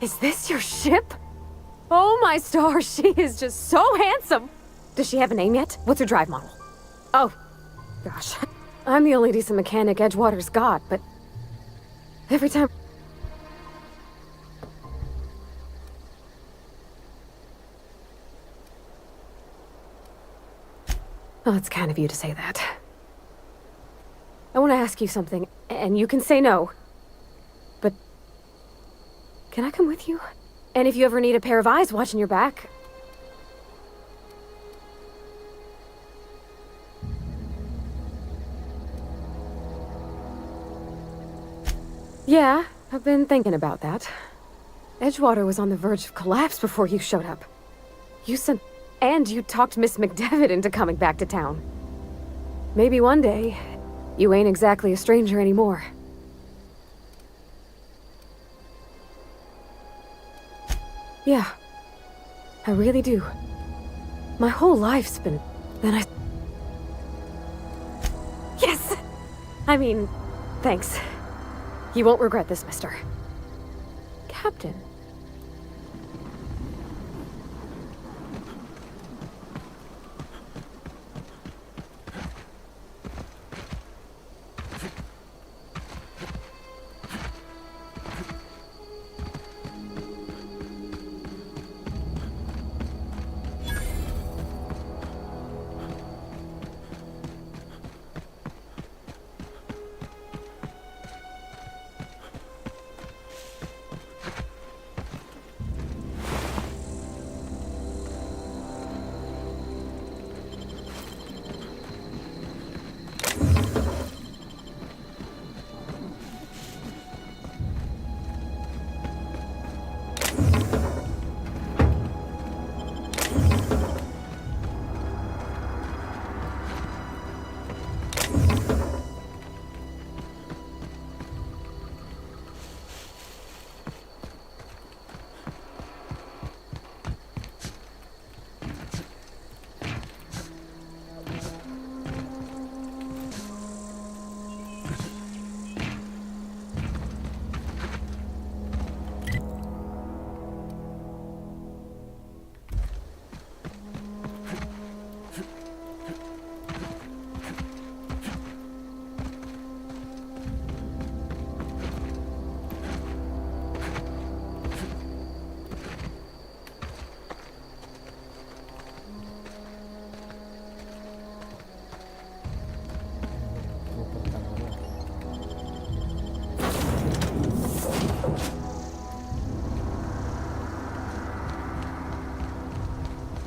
Is this your ship? Oh my stars, she is just so handsome! Does she have a name yet? What's her drive model? Oh, gosh. I'm the only decent mechanic Edgewater's got, but every time... Oh, it's kind of you to say that. I want to ask you something, and you can say no. But can I come with you? And if you ever need a pair of eyes watching your back... Yeah, I've been thinking about that. Edgewater was on the verge of collapse before you showed up. You sent... And you talked Miss McDevitt into coming back to town. Maybe one day, you ain't exactly a stranger anymore. Yeah, I really do. My whole life's been... Then I... Yes! I mean, thanks. You won't regret this, mister. Captain.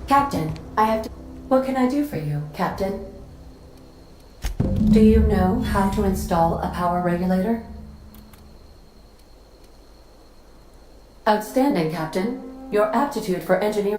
Captain, I have to... What can I do for you, Captain? Do you know how to install a power regulator? Outstanding, Captain. Your aptitude for engineering...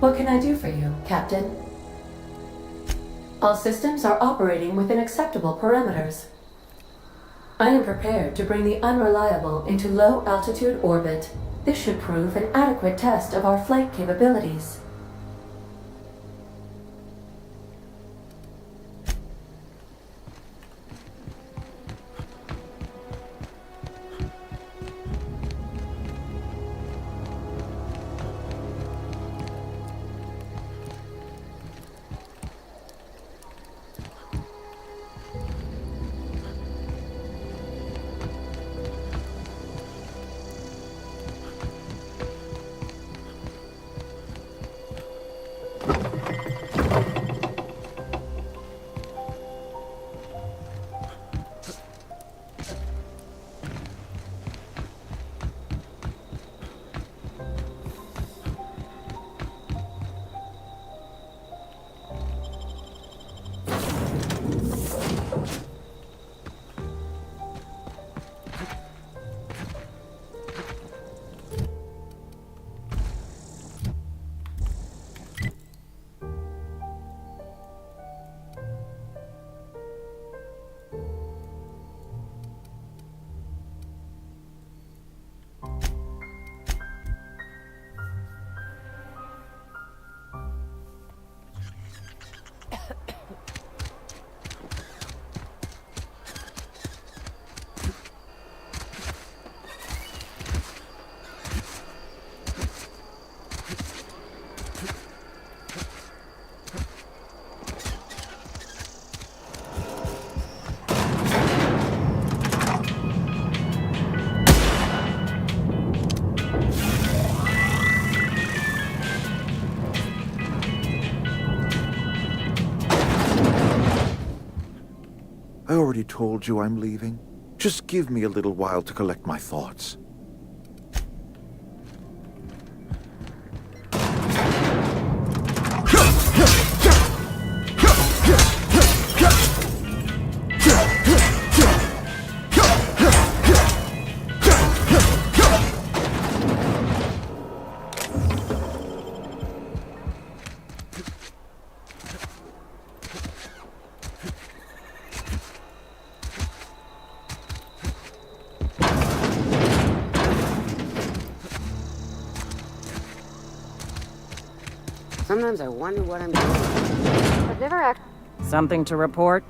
What can I do for you, Captain? All systems are operating within acceptable parameters. I am prepared to bring the unreliable into low-altitude orbit. This should prove an adequate test of our flight capabilities. already told you I'm leaving? Just give me a little while to collect my thoughts. Sometimes I wonder what I'm doing. I've never act. Something to report?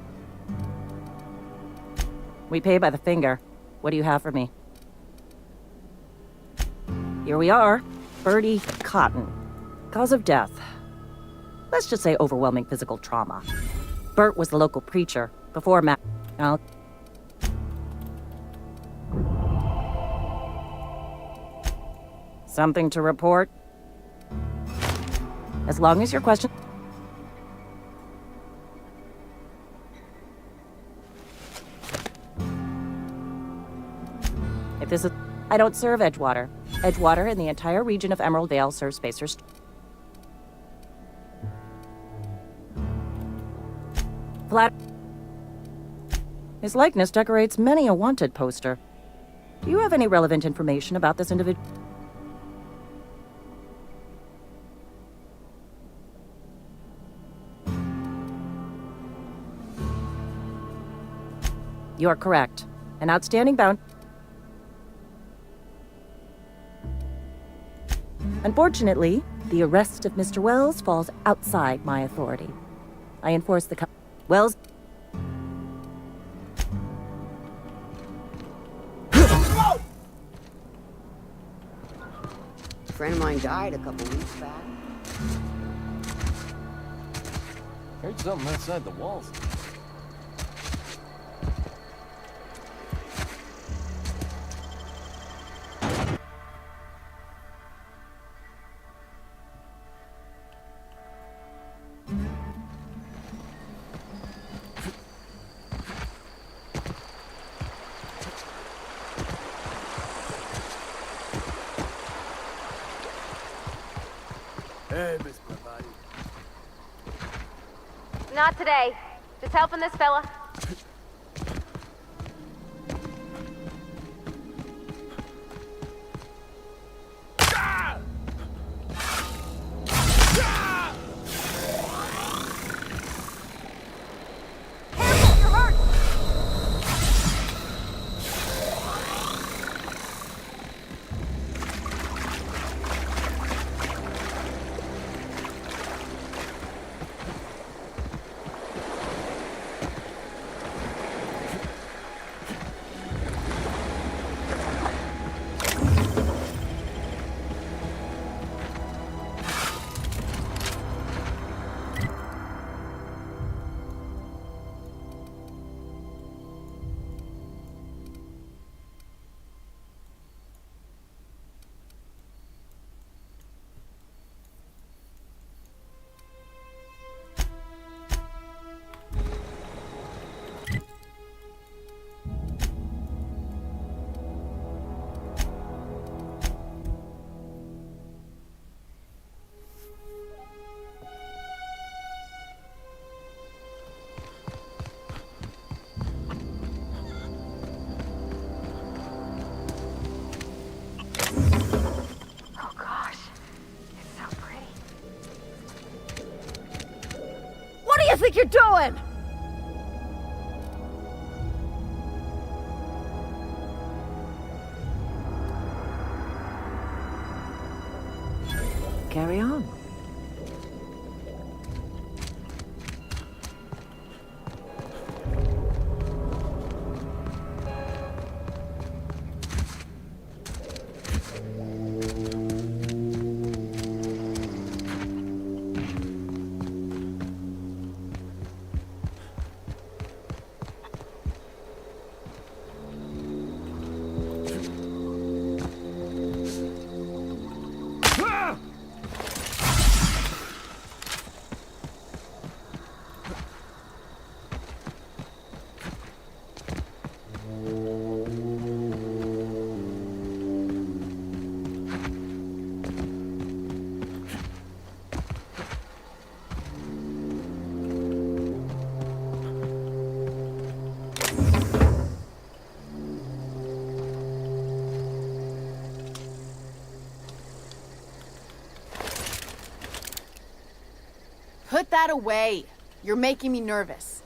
We pay by the finger. What do you have for me? Here we are. Bertie Cotton. Cause of death. Let's just say overwhelming physical trauma. Bert was the local preacher before Matt. Now, something to report? As long as your question... If this is... I don't serve Edgewater. Edgewater and the entire region of Emerald Vale serves spacers. Flat... His likeness decorates many a wanted poster. Do you have any relevant information about this individual? You are correct. An outstanding bounty. Unfortunately, the arrest of Mr. Wells falls outside my authority. I enforce the Wells... A friend of mine died a couple weeks back. Heard something outside the walls. Hey, Miss Bravati. Not today. Just helping this fella. What do you think you're doing? Carry on. Put that away. You're making me nervous.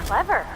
Clever.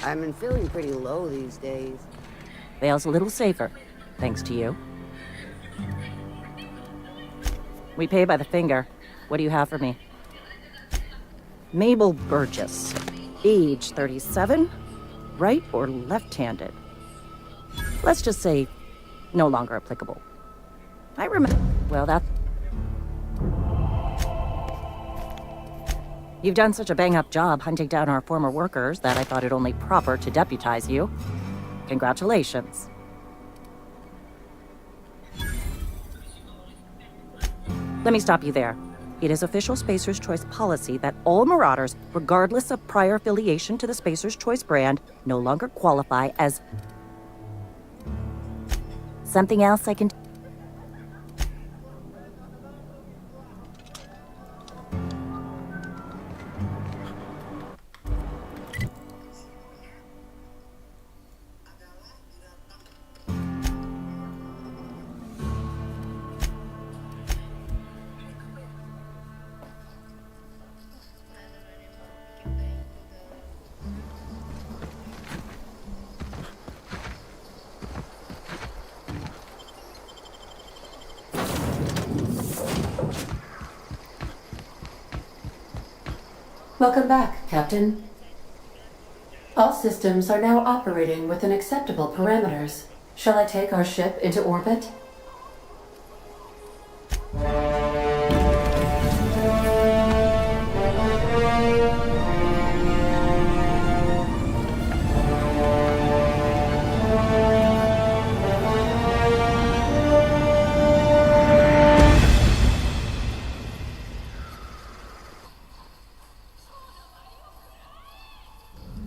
I've been feeling pretty low these days. Vale's a little safer, thanks to you. We pay by the finger. What do you have for me? Mabel Burgess. Age 37? Right or left-handed? Let's just say no longer applicable. I remember... Well, that... You've done such a bang-up job hunting down our former workers that I thought it only proper to deputize you. Congratulations. Let me stop you there. It is official Spacer's Choice policy that all Marauders, regardless of prior affiliation to the Spacer's Choice brand, no longer qualify as... Something else I can... Welcome back, Captain. All systems are now operating within acceptable parameters. Shall I take our ship into orbit?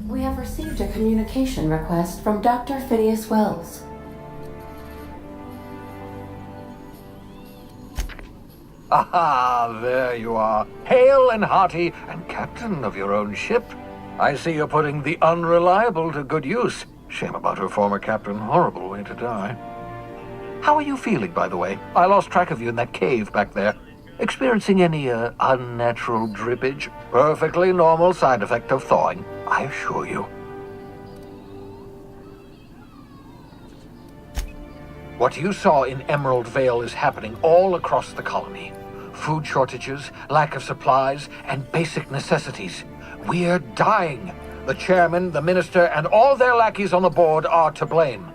We have received a communication request from Dr. Phineas Wells. Aha, there you are, hale and hearty, and captain of your own ship. I see you're putting the unreliable to good use. Shame about her former captain, horrible way to die. How are you feeling, by the way? I lost track of you in that cave back there. Experiencing any, unnatural drippage? Perfectly normal side effect of thawing, I assure you. What you saw in Emerald Vale is happening all across the colony. Food shortages, lack of supplies, and basic necessities. We're dying. The chairman, the minister, and all their lackeys on the board are to blame.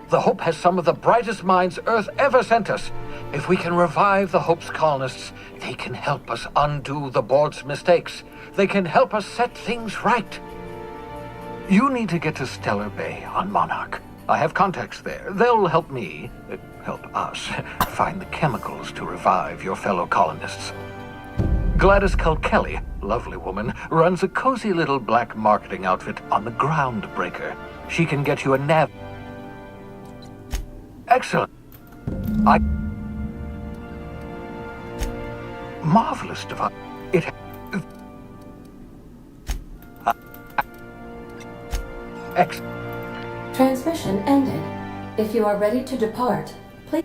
The Hope has some of the brightest minds Earth ever sent us. If we can revive the Hope's colonists, they can help us undo the board's mistakes. They can help us set things right. You need to get to Stellar Bay on Monarch. I have contacts there. They'll help me, help us, find the chemicals to revive your fellow colonists. Gladys Kelly, lovely woman, runs a cozy little black marketing outfit on the Groundbreaker. She can get you a nav... Excellent. Marvelous device. It... Excellent. Transmission ended. If you are ready to depart, please...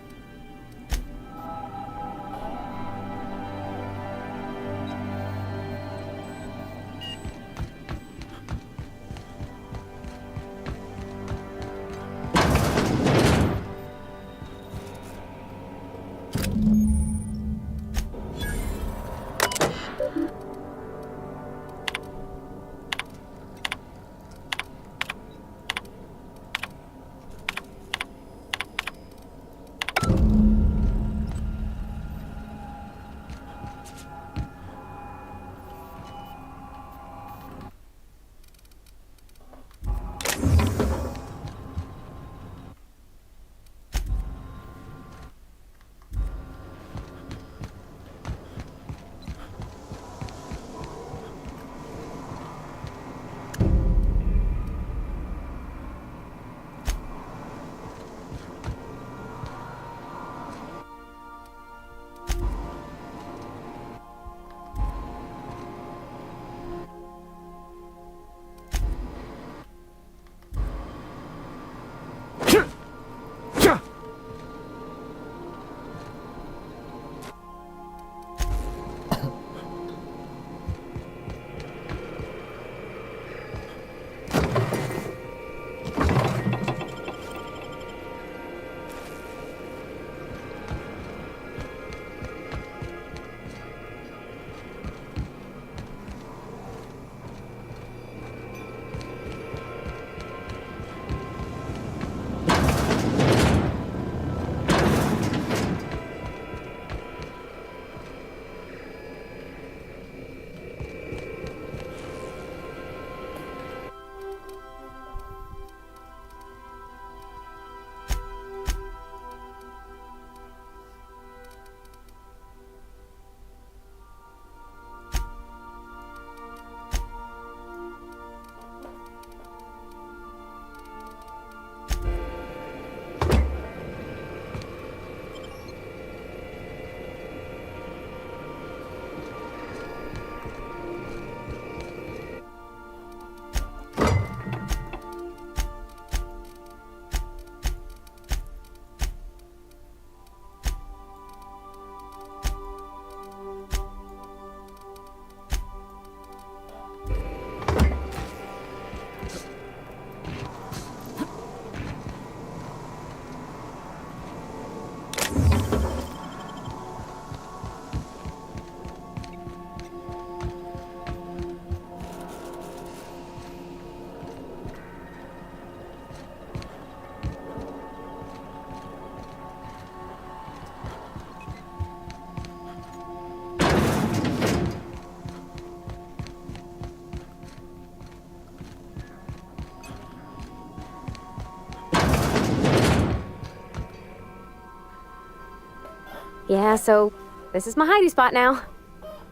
Yeah, so this is my hidey spot now.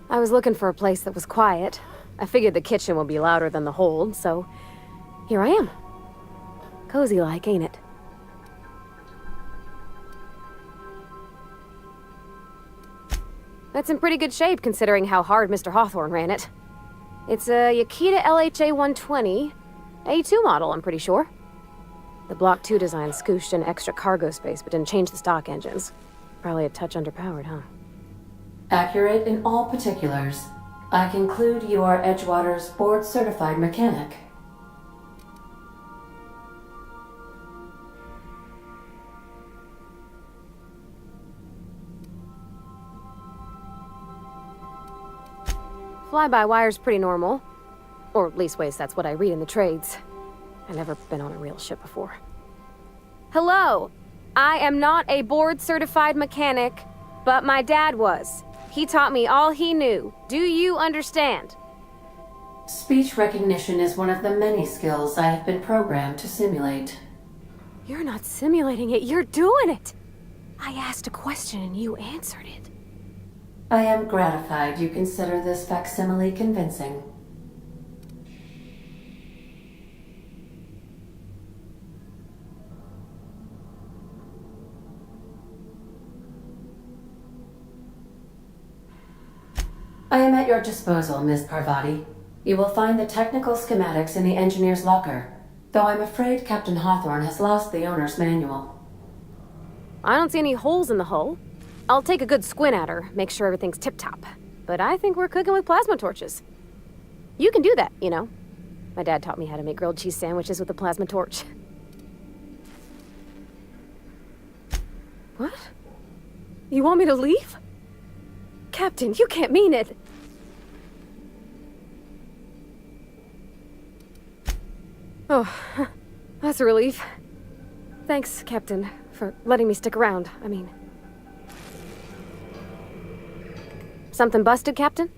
I was looking for a place that was quiet. I figured the kitchen would be louder than the hold, so here I am. Cozy like, ain't it? That's in pretty good shape considering how hard Mr. Hawthorne ran it. It's a Yakita LHA 120, A2 model, I'm pretty sure. The Block 2 design scooshed in extra cargo space but didn't change the stock engines. Probably a touch underpowered, huh? Accurate in all particulars. I conclude you are Edgewater's board-certified mechanic. Fly-by-wire's pretty normal. Or leastways, that's what I read in the trades. I've never been on a real ship before. Hello! I am not a board-certified mechanic, but my dad was. He taught me all he knew. Do you understand? Speech recognition is one of the many skills I have been programmed to simulate. You're not simulating it, you're doing it! I asked a question and you answered it. I am gratified you consider this facsimile convincing. I am at your disposal, Ms. Parvati. You will find the technical schematics in the engineer's locker, though I'm afraid Captain Hawthorne has lost the owner's manual. I don't see any holes in the hull. I'll take a good squint at her, make sure everything's tip-top. But I think we're cooking with plasma torches. You can do that, you know. My dad taught me how to make grilled cheese sandwiches with a plasma torch. What? You want me to leave? Captain, you can't mean it! Oh, that's a relief. Thanks, Captain, for letting me stick around. I mean... Something busted, Captain?